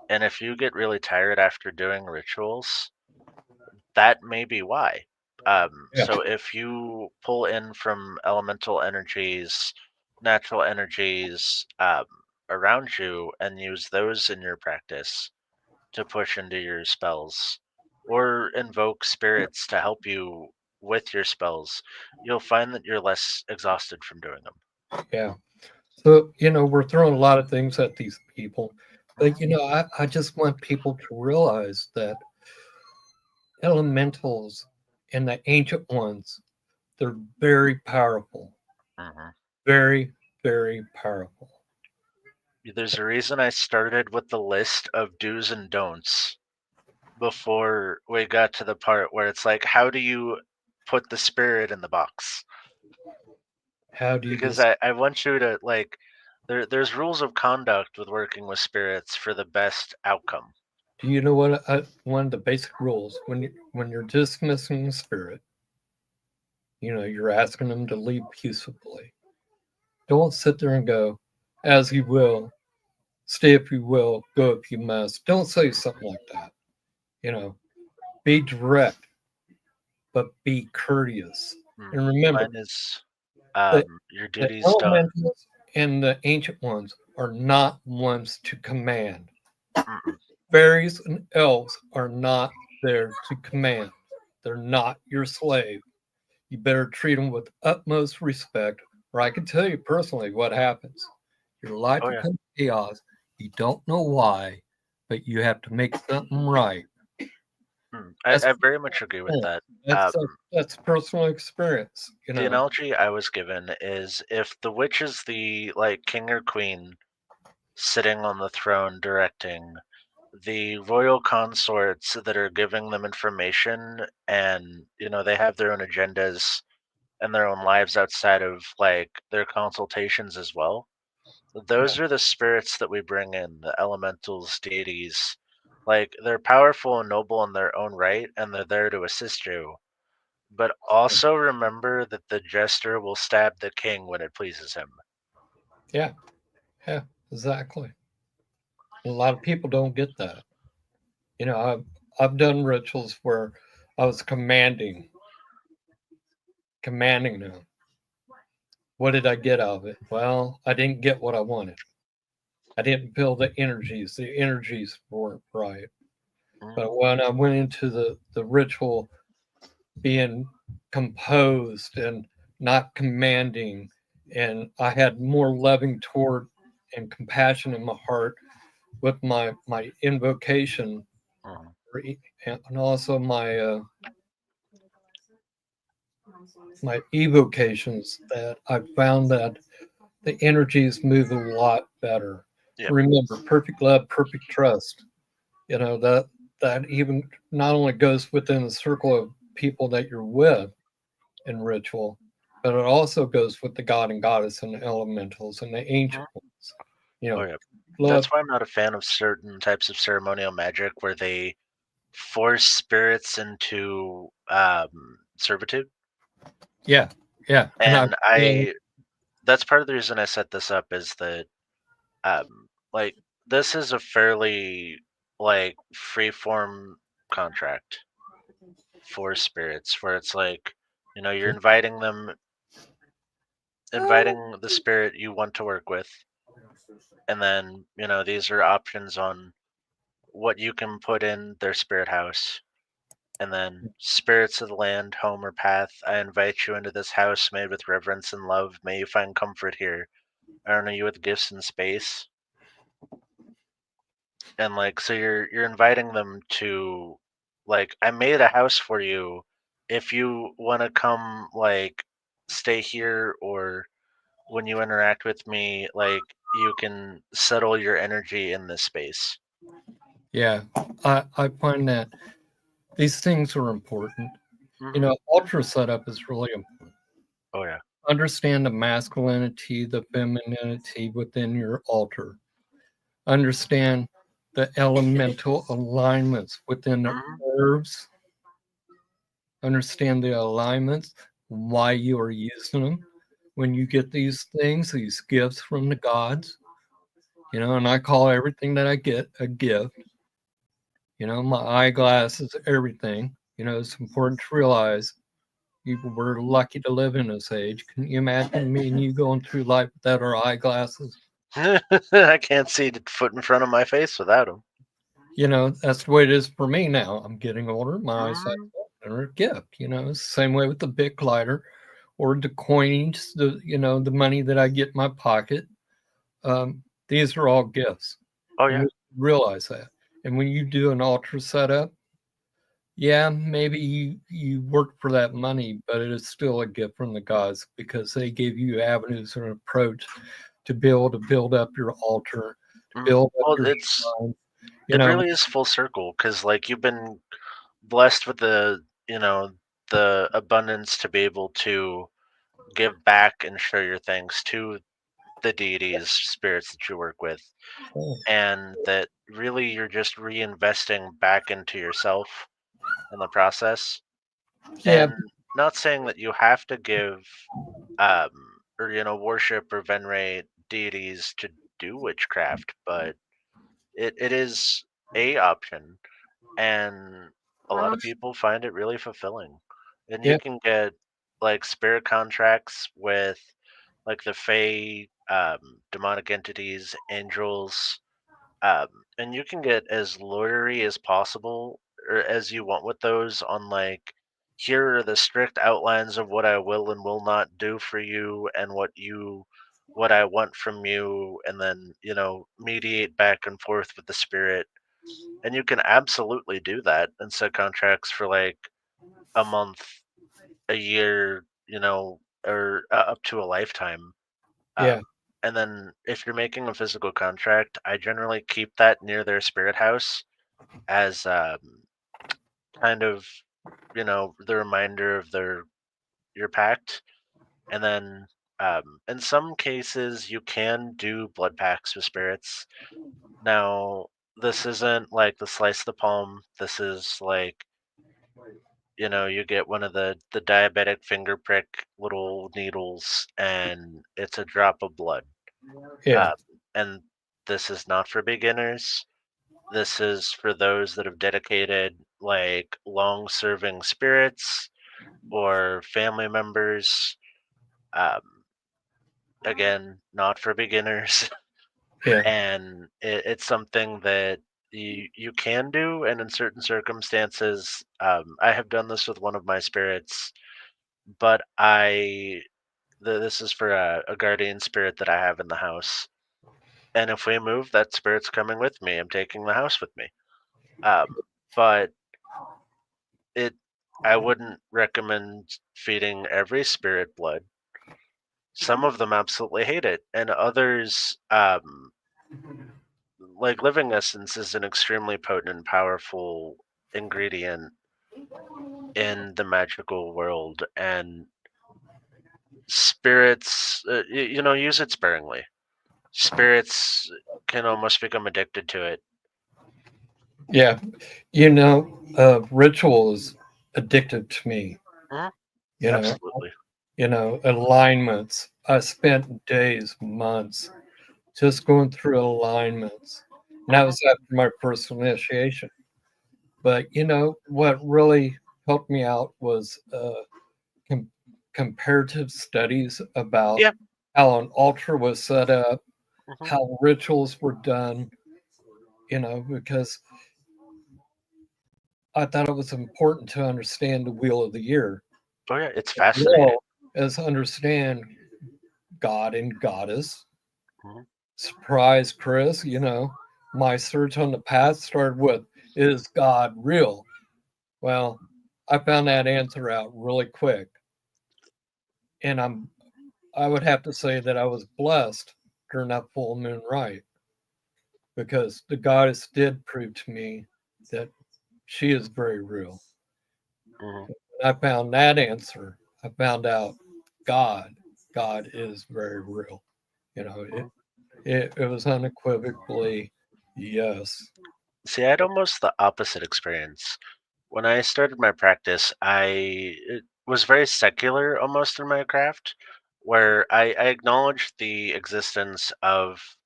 And if you get really tired after doing rituals, that may be why. Yeah, So if you pull in from elemental energies, natural energies around you, and use those in your practice to push into your spells, or invoke spirits to help you with your spells, you'll find that you're less exhausted from doing them. yeah. So, we're throwing a lot of things at these people. But, Hmm. I just want people to realize that elementals and the ancient ones, they're very powerful, Hmm. very, very powerful. There's a reason I started with the list of do's and don'ts before we got to the part where it's like, how do you put the spirit in the box? How do you Because just, I want you to like, there's rules of conduct with working with spirits for the best outcome. do you know what one of the basic rules when you're dismissing a spirit, you're asking them to leave peaceably. Don't sit there and go, as you will, stay if you will, go if you must. Don't say something like that. You know, be direct, but be courteous. Mm. And remember, Mine is the, your the duty's done. elementals and the ancient ones are not ones to command. Mm-mm. Fairies and elves are not there to command. They're not your slave. You better treat them with utmost respect, or I can tell you personally what happens. Your life Oh yeah. becomes chaos. You don't know why. but you have to make something right. That's I very much agree with that. that's Um, uh, that's personal experience, you the know. analogy I was given is if the witch is the like king or queen sitting on the throne directing, the royal consorts that are giving them information, and they have their own agendas and their own lives outside of like their consultations as well. Those are the spirits that we bring in, the elementals, deities. Like they're powerful and noble in their own right, and they're there to assist you. But also remember that the jester will stab the king when it pleases him. Yeah, yeah, exactly. A lot of people don't get that. I've done rituals where I was commanding them. What did I get out of it? Well, I didn't get what I wanted. I didn't feel the energies. The energies weren't right. Mm, But when I went into the ritual being composed and not commanding, and I had more loving toward and compassion in my heart with my invocation mm. and also my evocations, that I found that the energies move a lot better. Yep. Remember, perfect love, perfect trust. That even not only goes within the circle of people that you're with in ritual, but it also goes with the god and goddess and the elementals and the ancient Mhm. ones. Oh, yeah. That's Love, why I'm not a fan of certain types of ceremonial magic where they force spirits into servitude. yeah, yeah. And I, And that's part of the reason I set this up is that, like, this is a fairly, like, free form contract for spirits where it's like, you're inviting the spirit you want to work with, and then these are options on what you can put in their spirit house. And then, spirits of the land, home, or path, I invite you into this house made with reverence and love. May you find comfort here. I honor you with gifts and space. And like, so you're inviting them to, like, I made a house for you. If you want to come, like, stay here, or when you interact with me, like, you can settle your energy in this space. yeah, I find that these things are important. Hmm. Altar setup is really important. Oh yeah. Understand the masculinity, the femininity within your altar. Understand the elemental alignments within the Hmm. herbs. Understand the alignments, why you are using them. When you get these things, these gifts from the gods, and I call everything that I get a gift. My eyeglasses, everything. It's important to realize we're lucky to live in this age. Can you imagine me and you going through life without our eyeglasses? I can't see the foot in front of my face without them. That's the way it is for me now. I'm getting older. My eyesight Hmm. are a gift. Same way with the Bic lighter or the coins, the money that I get in my pocket. These are all gifts. Oh And yeah. we realize that. And when you do an altar setup, yeah, maybe you work for that money, but it is still a gift from the gods because they gave you avenues and approach to be able to build up your altar, to Mhm. build up Well, your shrine. You it know, really is full circle because like you've been blessed with the abundance to be able to give back and share your thanks to the deities, spirits that you work with, oh, and that really you're just reinvesting back into yourself in the process. yeah, And not saying that you have to give um or worship or venerate deities to do witchcraft, but it is a option, and a lot of people find it really fulfilling. And you yeah, can get like spirit contracts with like the Fae, demonic entities, angels, um, and you can get as lawyery as possible or as you want with those on like, here are the strict outlines of what I will and will not do for you and what I want from you, and then mediate back and forth with the spirit. And you can absolutely do that and set contracts for like a month, a year, or up to a lifetime. Yeah. And then if you're making a physical contract, I generally keep that near their spirit house as kind of, the reminder of your pact. And then in some cases, you can do blood pacts with spirits. Now, this isn't like the slice the palm. This is like, you get one of the diabetic finger prick little needles, and it's a drop of blood. Yeah. Uh, and this is not for beginners. This is for those that have dedicated like long-serving spirits or family members. Um, Again, not for beginners. Yeah. And it's something that you can do, and in certain circumstances, I have done this with one of my spirits, but this is for a guardian spirit that I have in the house. And if we move, that spirit's coming with me. I'm taking the house with me. Um, but it, I wouldn't recommend feeding every spirit blood. Some of them absolutely hate it, and others, like living essence, is an extremely potent and powerful ingredient in the magical world, and spirits, use it sparingly. Spirits can almost become addicted to it. Yeah. Ritual is addictive to me. Mhm. You know, Absolutely. alignments. I spent days, months just going through alignments. And that Mhm. was after my first initiation. But what really helped me out was com- comparative studies about Yeah. how an altar was set up, Mhm. how rituals were done, because I thought it was important to understand the wheel of the year, Oh yeah, it's as fascinating. well as understand God and Goddess. Mhm. Surprise, Chris, my search on the path started with, is God real? Well, I found that answer out really quick. And I would have to say that I was blessed during that full moon rite, because the goddess did prove to me that she is very real. Mhm. When I found that answer, I found out God, God is very real. You know, it, Mhm. it was unequivocally yes. See, I had almost the opposite experience. When I started my practice, it was very secular almost in my craft, where I acknowledged the existence of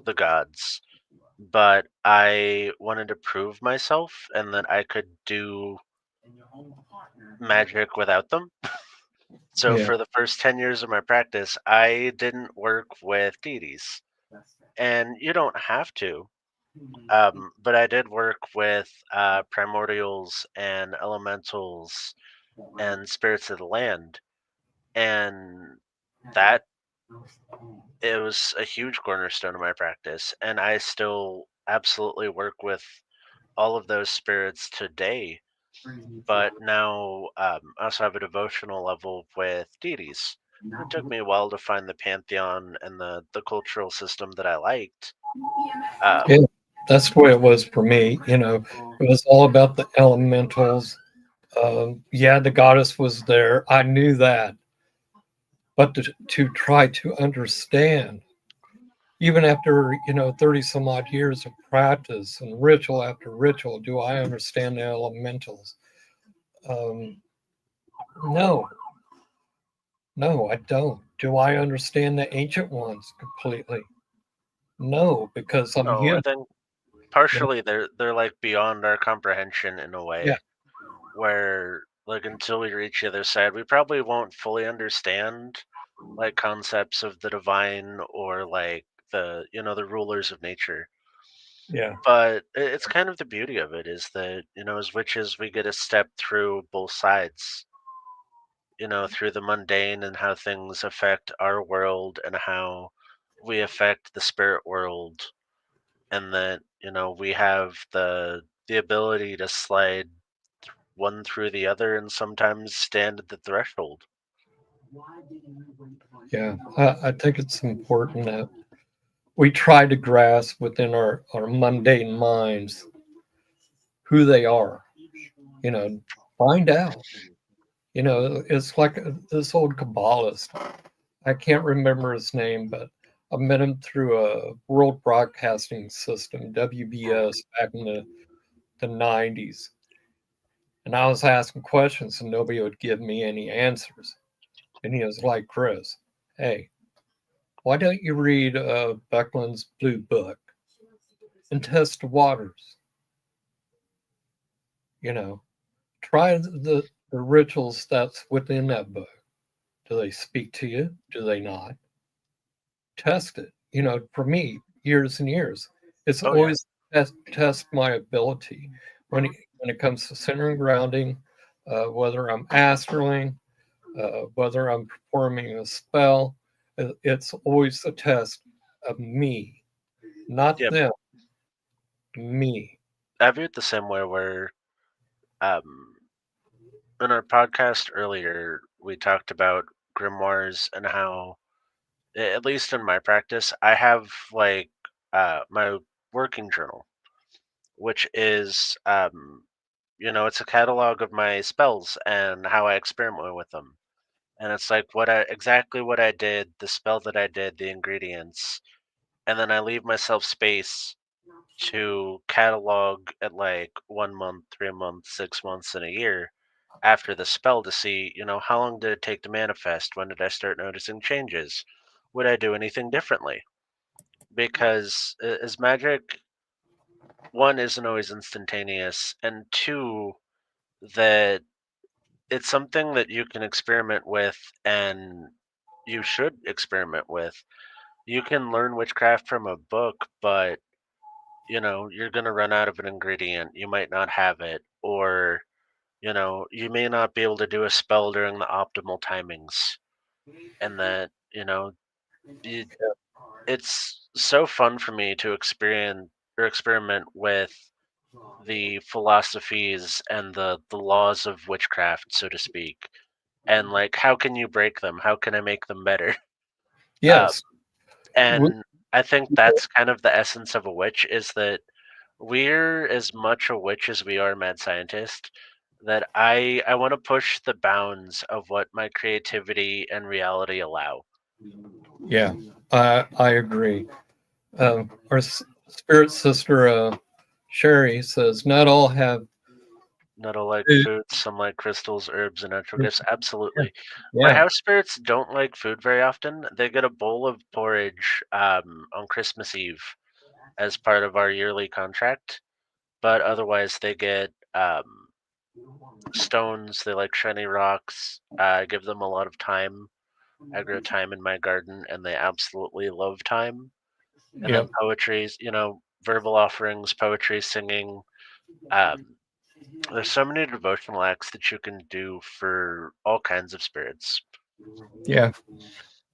the gods, but I wanted to prove myself and that I could do magic without them. So Yeah, for the first 10 years of my practice, I didn't work with deities. And you don't have to. But I did work with primordials and elementals and spirits of the land. And that it was a huge cornerstone of my practice. And I still absolutely work with all of those spirits today. But now I also have a devotional level with deities. It took me a while to find the pantheon and the cultural system that I liked. yeah, Um, that's the way it was for me. mm, It was all about the elementals. Yeah, the goddess was there. I knew that. But to try to understand, even after 30 some odd years of practice and ritual after ritual, do I understand the elementals? um, no, no, I don't. Do I understand the ancient ones completely? No, because I'm no, I human. think you know? partially they're like beyond our comprehension in a Yeah, way where like until we reach the other side, we probably won't fully understand like concepts of the divine or like the rulers of nature. yeah, But it's kind of the beauty of it is that as witches we get to step through both sides, through the mundane and how things affect our world and how we affect the spirit world. and that we have the ability to slide one through the other and sometimes stand at the threshold. Yeah, I think it's important that we try to grasp within our mundane minds who they are. You know, find out. You know, it's like this old Kabbalist. I can't remember his name, but I met him through a World Broadcasting System, WBS, back in the 90s. And I was asking questions and nobody would give me any answers. And he was like, Chris, hey, why don't you read Beckman's Blue Book and test the waters? You know, try the rituals that's within that book. Do they speak to you? Do they not? Test it. You know, for me, years and years, it's Oh yeah. always test my ability when it comes to center and grounding, whether I'm astraling, whether I'm performing a spell. It's always a test of me, not Yeah, them, me. I viewed the same way where um in our podcast earlier we talked about grimoires and how at least in my practice I have like my working journal, which is it's a catalog of my spells and how I experiment with them. And it's like exactly what I did, the spell that I did, the ingredients, and then I leave myself space to catalog at like 1 month, 3 months, 6 months, and a year after the spell to see, how long did it take to manifest? When did I start noticing changes? Would I do anything differently? Because as magic, one isn't always instantaneous, and two, that it's something that you can experiment with and you should experiment with. You can learn witchcraft from a book, but you're going to run out of an ingredient. You might not have it, or you may not be able to do a spell during the optimal timings. And that, it, it's so fun for me to experience or experiment with the philosophies and the laws of witchcraft, so to speak. And like, how can you break them? How can I make them better? Um, Yes. W- and I think that's kind of the essence of a witch is that we're as much a witch as we are a mad scientist. That I want to push the bounds of what my creativity and reality allow. Yeah, I agree. Our spirit sister Sherry says not all have Not all like food. foods, some like crystals, herbs, and natural gifts. Absolutely. My Yeah, house spirits don't like food very often. They get a bowl of porridge on Christmas Eve as part of our yearly contract, but otherwise they get stones. They like shiny rocks. I give them a lot of time. I grow thyme in my garden, and they absolutely love thyme. And then yep, poetry, verbal offerings, poetry, singing. Um, there's so many devotional acts that you can do for all kinds of spirits. yeah.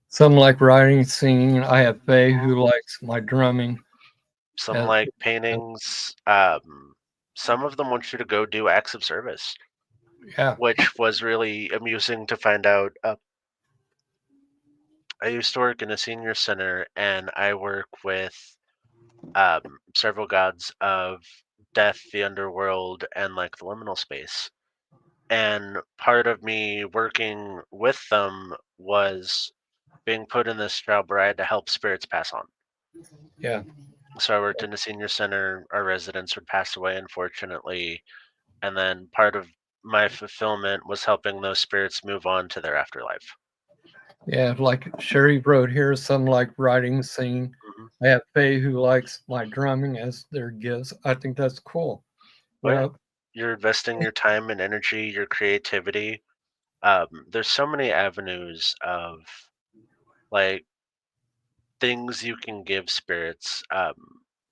Some like writing, singing. I have Faye who likes my drumming. Some Uh, like paintings. Some of them want you to go do acts of service, yeah, which was really amusing to find out. I used to work in a senior center, and I work with several gods of death, the underworld, and like the liminal space. And part of me working with them was being put in this job where I had to help spirits pass on. yeah, So I worked in a senior center. Our residents would pass away, unfortunately. And then part of my fulfillment was helping those spirits move on to their afterlife. yeah. Like Sherry wrote here, some like writing, singing. Hmm. I have Faye who likes my drumming as their gifts. I think that's cool. Oh, yeah. Well, You're investing your time and energy, your creativity. There's so many avenues of like things you can give spirits.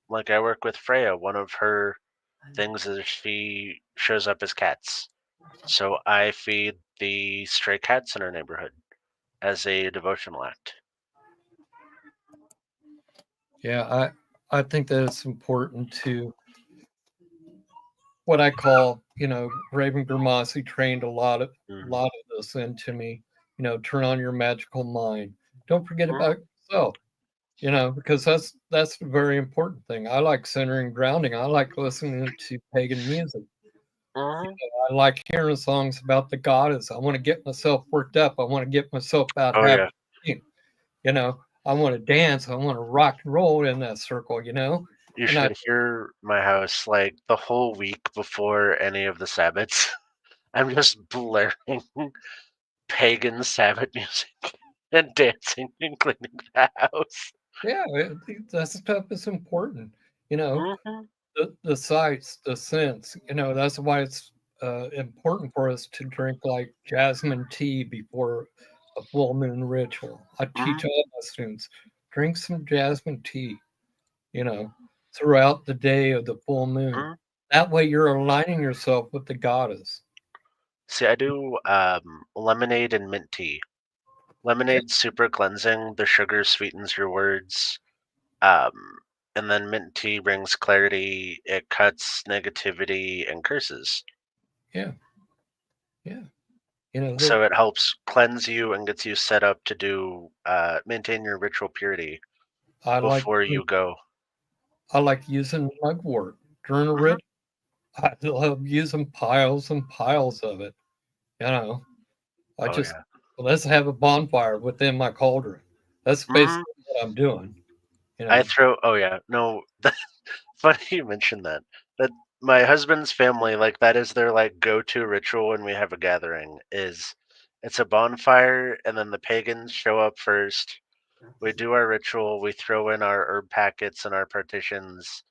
Like I work with Freya. One of her things is she shows up as cats. So I feed the stray cats in our neighborhood as a devotional act. yeah, I think that it's important to what I call, Raven Grimassi trained a Mhm. lot of this into me. Turn on your magical mind. Don't forget Mhm. about yourself. Because that's a very important thing. I like centering, grounding. I like listening to pagan music. Mhm. I like hearing songs about the goddess. I want to get myself worked up. I want to get myself out Oh happy. yeah. I want to dance. I want to rock and roll in that circle. You And I should hear my house like the whole week before any of the Sabbats. I'm just blaring pagan Sabbath music and dancing and cleaning the house. Yeah, that stuff is important. You know, Mhm. the sights, the scents. That's why it's important for us to drink like jasmine tea before a full moon ritual. I teach Mhm. all my students drink some jasmine tea. You know, throughout the day of the full moon. Mhm. That way, you're aligning yourself with the goddess. See, I do lemonade and mint tea. Yeah, Lemonade's super cleansing. The sugar sweetens your words. Um, and then mint tea brings clarity. It cuts negativity and curses. yeah, yeah. So it helps cleanse you and gets you set up to do maintain your ritual purity I like before you go. I like using mugwort during a Mhm. ritual. I love using piles and piles of it. You know, I Oh just yeah. let's have a bonfire within my cauldron. That's Mhm. basically what I'm doing. You I know, throw. Oh yeah. No. Funny you mentioned that. That my husband's family, like, that is their like go-to ritual when we have a gathering. Is it's a bonfire, and then the pagans show up first. We do our ritual. We throw in our herb packets and our partitions,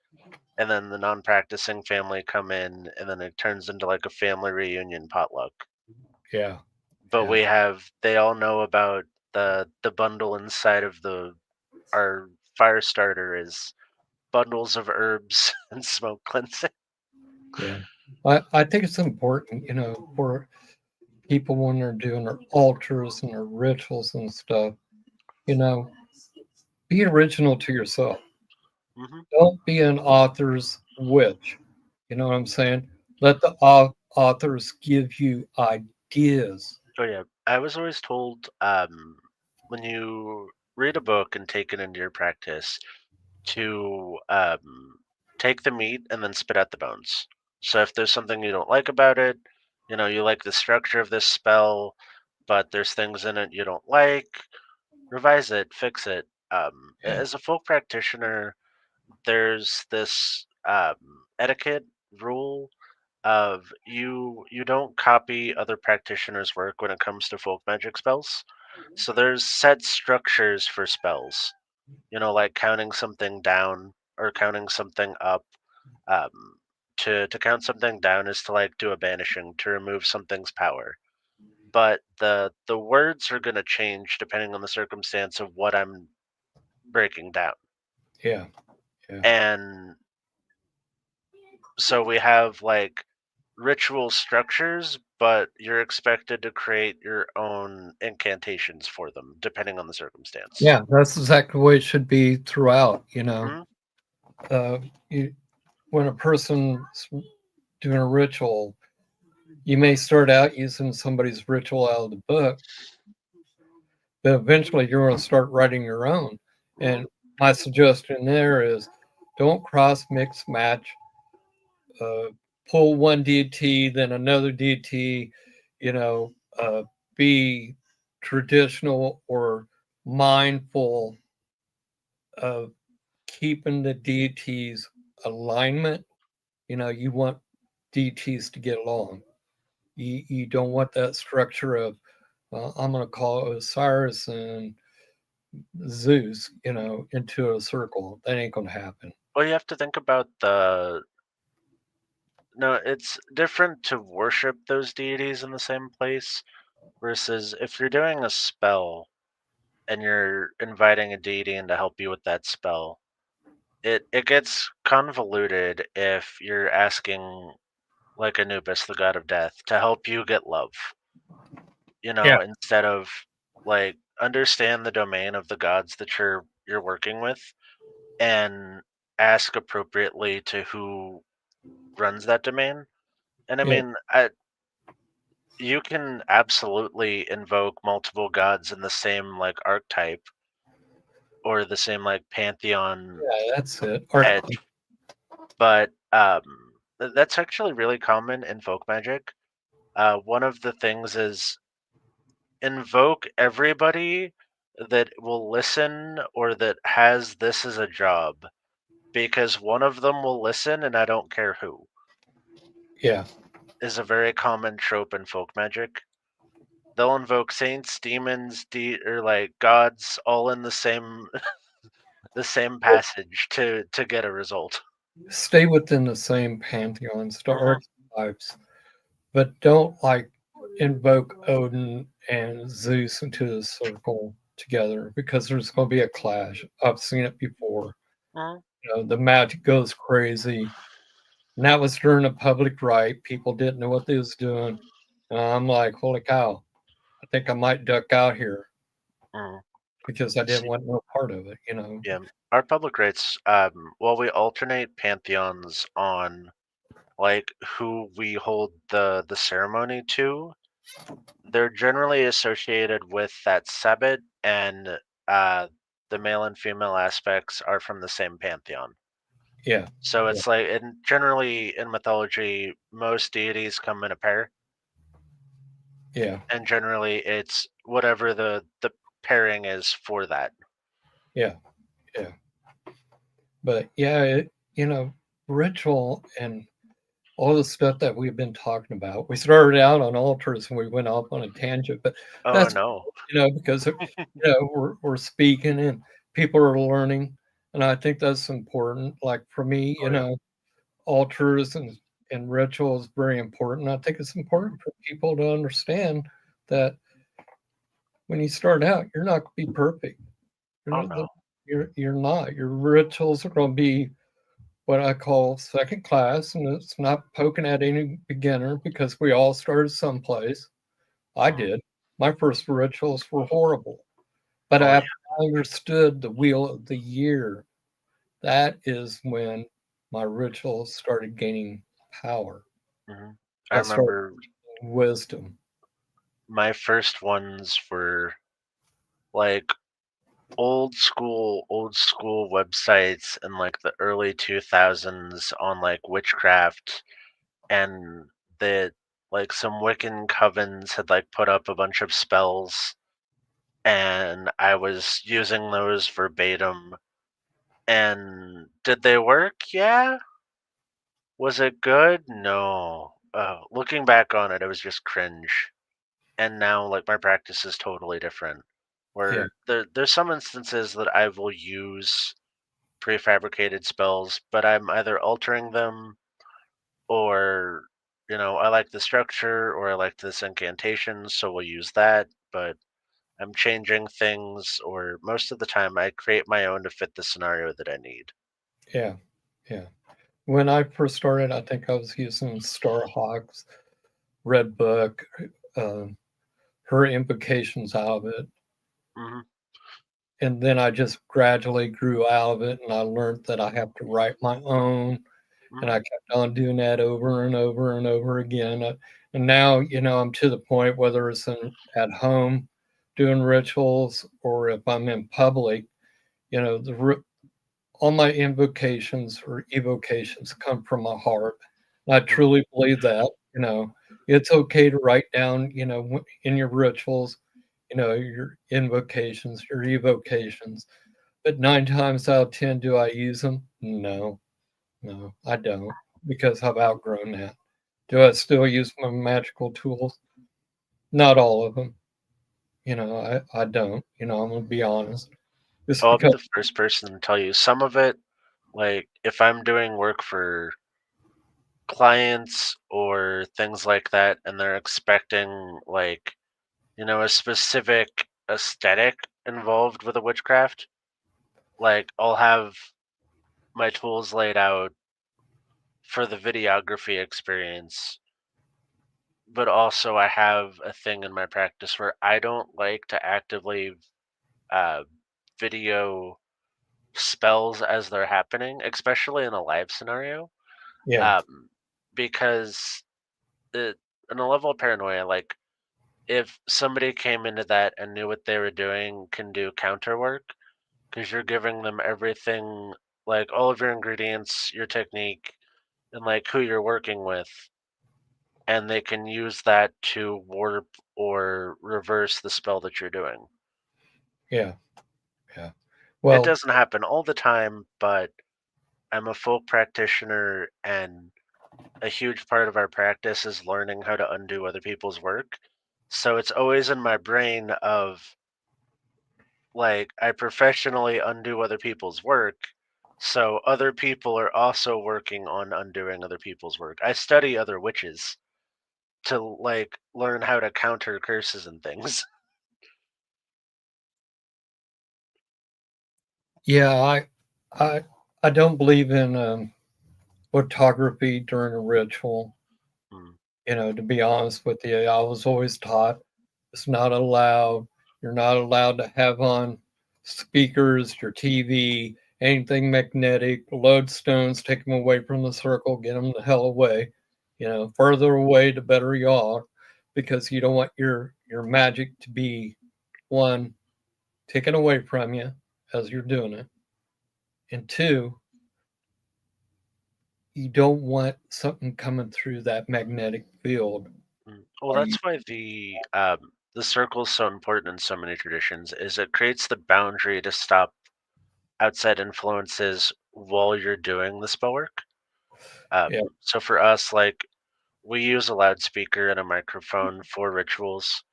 and then the non-practicing family come in, and then it turns into like a family reunion potluck. yeah, But yeah, they all know about the bundle inside of the our fire starter is bundles of herbs and smoke cleansing. yeah. I think it's important, for people when they're doing their altars and their rituals and stuff. You know, be original to yourself. Hmm. Don't be an author's witch. You know what I'm saying? Let the authors give you ideas. Oh yeah, I was always told when you read a book and take it into your practice to take the meat and then spit out the bones. So if there's something you don't like about it, you like the structure of this spell, but there's things in it you don't like, revise it, fix it. Yeah, As a folk practitioner, there's this etiquette rule of you don't copy other practitioners' work when it comes to folk magic spells. So there's set structures for spells. Like counting something down or counting something up. Um, to count something down is to like do a banishing to remove something's power. But the words are gonna change depending on the circumstance of what I'm breaking down. yeah, yeah, And so we have like ritual structures, but you're expected to create your own incantations for them, depending on the circumstance. yeah. That's exactly the way it should be throughout. Hmm. Uh, you, when a person's doing a ritual, you may start out using somebody's ritual out of the book, but eventually you're going to start writing your own. Hmm. And my suggestion there is don't cross mix match, uh, pull one DT, then another DT, you know, be traditional or mindful of keeping the DT's alignment. You want DTs to get along. You don't want that structure of, I'm going to call Osiris and Zeus, into a circle. That ain't going to happen. Well, you have to think about the. No, it's different to worship those deities in the same place versus if you're doing a spell and you're inviting a deity in to help you with that spell. It gets convoluted if you're asking like Anubis, the god of death, to help you get love. Yeah. Instead of like understand the domain of the gods that you're working with and ask appropriately to who runs that domain. And I Yeah. mean, you can absolutely invoke multiple gods in the same like archetype or the same like pantheon Yeah, that's it. edge, but that's actually really common in folk magic. One of the things is invoke everybody that will listen or that has this as a job, because one of them will listen and I don't care who, Yeah. is a very common trope in folk magic. They'll invoke saints, demons, or like gods all in the same the same passage to get a result. Stay within the same pantheons, the Mhm. archetypes, but don't like invoke Odin and Zeus into the circle together because there's going to be a clash. I've seen it before. Mhm. The magic goes crazy. And that was during a public rite. People didn't know what they was doing. And I'm like, holy cow, I think I might duck out here Mhm. because I didn't See, want no part of it. yeah, our public rites, well, we alternate pantheons on like who we hold the ceremony to. They're generally associated with that Sabbat, and uh, the male and female aspects are from the same pantheon. Yeah, So yeah, it's like, and generally in mythology, most deities come in a pair, yeah, and generally it's whatever the pairing is for that. yeah, yeah. But yeah, ritual and all the stuff that we've been talking about. We started out on altars and we went off on a tangent, but Oh that's no! because we're speaking and people are learning, and I think that's important. Like for me, Oh yeah. altars and rituals very important. I think it's important for people to understand that when you start out, you're not going to be perfect. You're Oh not. no! You're not. Your rituals are going to be what I call second class, and it's not poking at any beginner because we all started someplace. I Mhm. did. My first rituals were horrible, but Oh after yeah. I understood the wheel of the year, that is when my rituals started gaining power. Hmm. I I started remember gaining wisdom. my first ones were like old school websites in like the early 2000s on like witchcraft, and that like some Wiccan covens had like put up a bunch of spells, and I was using those verbatim. And did they work? Yeah. Was it good? No. Looking back on it, it was just cringe. And now like my practice is totally different. Yeah, Where there's some instances that I will use prefabricated spells, but I'm either altering them, or I like the structure or I like this incantation, so we'll use that, but I'm changing things, or most of the time I create my own to fit the scenario that I need. yeah, yeah. When I first started, I think I was using Starhawk's Red Book, uh, her implications out of it. Hmm. And then I just gradually grew out of it, and I learned that I have to write my own, and Hmm. I kept on doing that over and over and over again. And now, I'm to the point whether it's at home doing rituals or if I'm in public, all my invocations or evocations come from my heart. And I Hmm. truly believe that. It's okay to write down, in your rituals, your invocations, your evocations. But 9 times out of 10, do I use them? No, no, I don't because I've outgrown that. Do I still use my magical tools? Not all of them. I don't. I'm going to be honest. Just I'll be because, the first person to tell you some of it, like if I'm doing work for clients or things like that, and they're expecting like a specific aesthetic involved with a witchcraft, like I'll have my tools laid out for the videography experience, but also I have a thing in my practice where I don't like to actively uh, video spells as they're happening, especially in a live scenario. Yeah. Because it, in a level of paranoia, like if somebody came into that and knew what they were doing, can do counter work because you're giving them everything, like all of your ingredients, your technique, and like who you're working with, and they can use that to warp or reverse the spell that you're doing. Yeah. Yeah. It Well, doesn't happen all the time, but I'm a folk practitioner, and a huge part of our practice is learning how to undo other people's work. So it's always in my brain of like I professionally undo other people's work. So other people are also working on undoing other people's work. I study other witches to like learn how to counter curses and things. yeah, I, I don't believe in photography during a ritual. Hmm. To be honest with you, I was always taught it's not allowed. You're not allowed to have on speakers, your TV, anything magnetic, lodestones, take them away from the circle, get them the hell away. Further away, the better you are, because you don't want your magic to be one taken away from you as you're doing it, and two, you don't want something coming through that magnetic field. Well, Are you? that's why the circle is so important in so many traditions. Is it creates the boundary to stop outside influences while you're doing the spell work. Yeah, So for us, like we use a loudspeaker and a microphone for rituals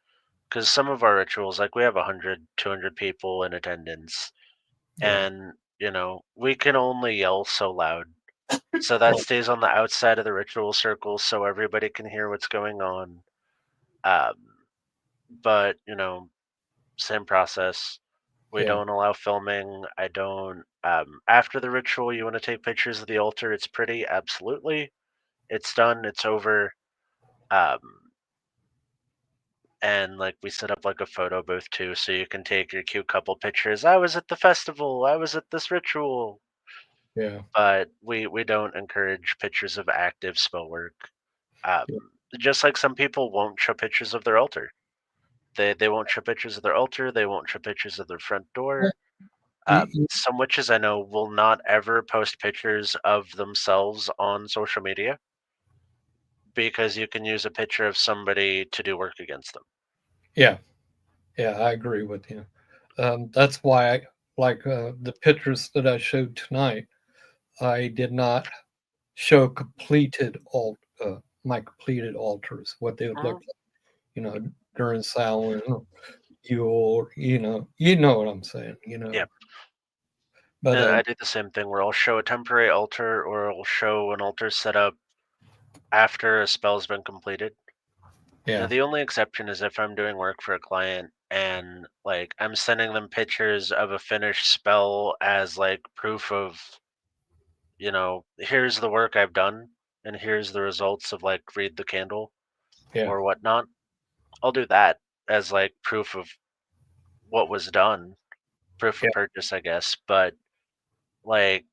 because some of our rituals, like we have 100, 200 people in attendance, yeah, and we can only yell so loud. So that stays on the outside of the ritual circle so everybody can hear what's going on. Um, but same process. We yeah, don't allow filming. I don't. After the ritual, you want to take pictures of the altar. It's pretty, absolutely. It's done. It's over. Um, and like we set up like a photo booth too, so you can take your cute couple pictures. I was at the festival. I was at this ritual. yeah, But we don't encourage pictures of active spell work. Um, yeah. just like some people won't show pictures of their altar. They won't show pictures of their altar. They won't show pictures of their front door. You, you- Some witches I know will not ever post pictures of themselves on social media because you can use a picture of somebody to do work against them. yeah, yeah, I agree with you. That's why, like the pictures that I showed tonight, I did not show my completed altars, what they would look Mhm. like, during Samhain, Yule, you know what I'm saying, Yeah, But and I do the same thing where I'll show a temporary altar or I'll show an altar set up after a spell's been completed. yeah, The only exception is if I'm doing work for a client and like I'm sending them pictures of a finished spell as like proof of, here's the work I've done and here's the results of like read the candle yeah, or whatnot. I'll do that as like proof of what was done, proof yeah, of purchase, I guess. But like,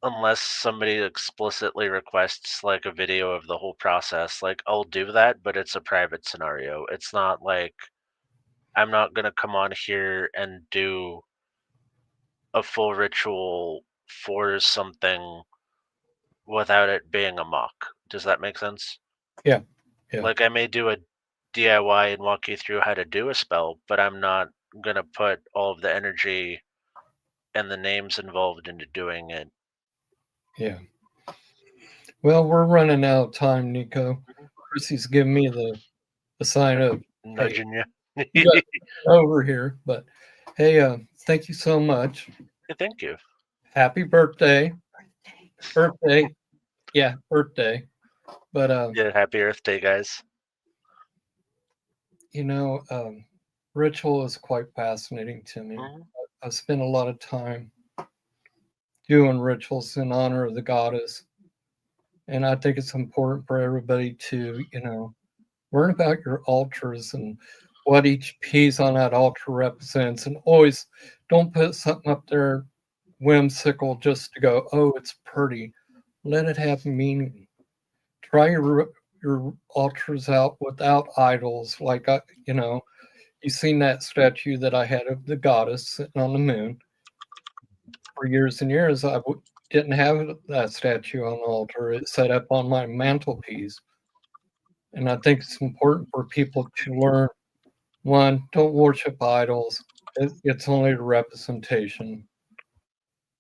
unless somebody explicitly requests like a video of the whole process, like I'll do that, but it's a private scenario. It's not like I'm not gonna come on here and do a full ritual for something without it being a mock. Does that make sense? yeah, yeah, Like I may do a DIY and walk you through how to do a spell, but I'm not gonna put all of the energy and the names involved into doing it. yeah. Well, we're running out of time, Nico. Mhm. Chrissy's giving me the sign of, hey, Nudging you. you got over here. But hey, thank you so much. Thank you. Happy birthday. Birthday. Yeah, birthday. But Yeah, happy Earth Day, guys. you know, ritual is quite fascinating to me. Mhm. I've spent a lot of time doing rituals in honor of the goddess. And I think it's important for everybody to, learn about your altars and what each piece on that altar represents. And always don't put something up there whimsical just to go, oh, it's pretty. Let it have meaning. Try your altars out without idols. Like, you've seen that statue that I had of the goddess sitting on the moon. For years and years, I didn't have that statue on the altar. It's set up on my mantelpiece. And I think it's important for people to learn, one, don't worship idols. It's only a representation.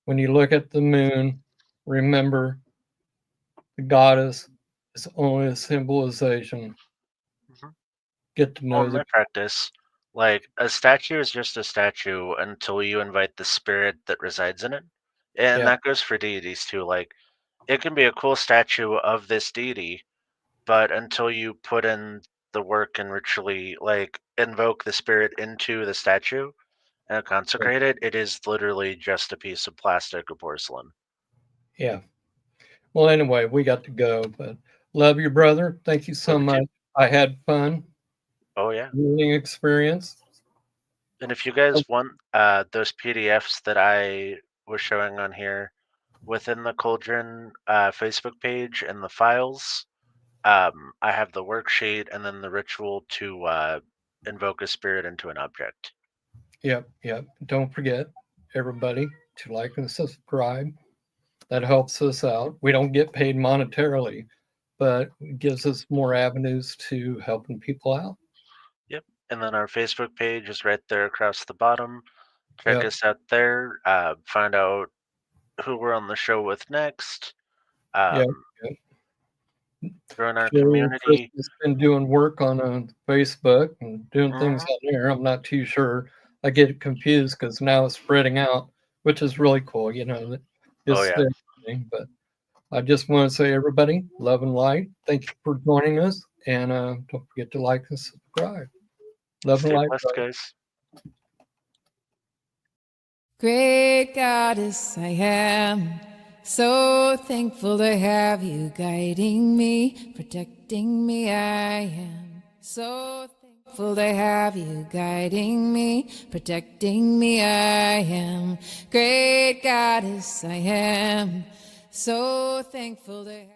When you look at the moon, remember the goddess is only a symbolization. Mhm. Get to know Well, in my practice, like a statue is just a statue until you invite the spirit that resides in it. And Yeah, that goes for deities too. Like it can be a cool statue of this deity, but until you put in the work and ritually like invoke the spirit into the statue and consecrate it, it is literally just a piece of plastic or porcelain. yeah. Well, anyway, we got to go, but love you, brother. Thank you so Love you too. much. I had fun, Oh yeah. learning experience. And if you Oh, guys want those PDFs that I was showing on here within the Cauldron Facebook page and the files, I have the worksheet and then the ritual to invoke a spirit into an object. yep, yep. Don't forget, everybody, to like and subscribe. That helps us out. We don't get paid monetarily, but it gives us more avenues to helping people out. Yep. And then our Facebook page is right there across the bottom. Check Yep, us out there. Find out who we're on the show with next. yep, Um, yep. join our Sherry and Chris community. has been doing work on Facebook and doing things Mhm. on there. I'm not too sure. I get confused because now it's spreading out, which is really cool. Oh It's yeah. the thing. But I just want to say, everybody, love and light. Thank you for joining us, and don't forget to like and subscribe. Love and Stay light, blessed, brother. guys. Great Goddess, I am so thankful to have you guiding me, protecting me. I am so thankful to have you guiding me, protecting me. I am Great Goddess, I am so thankful to have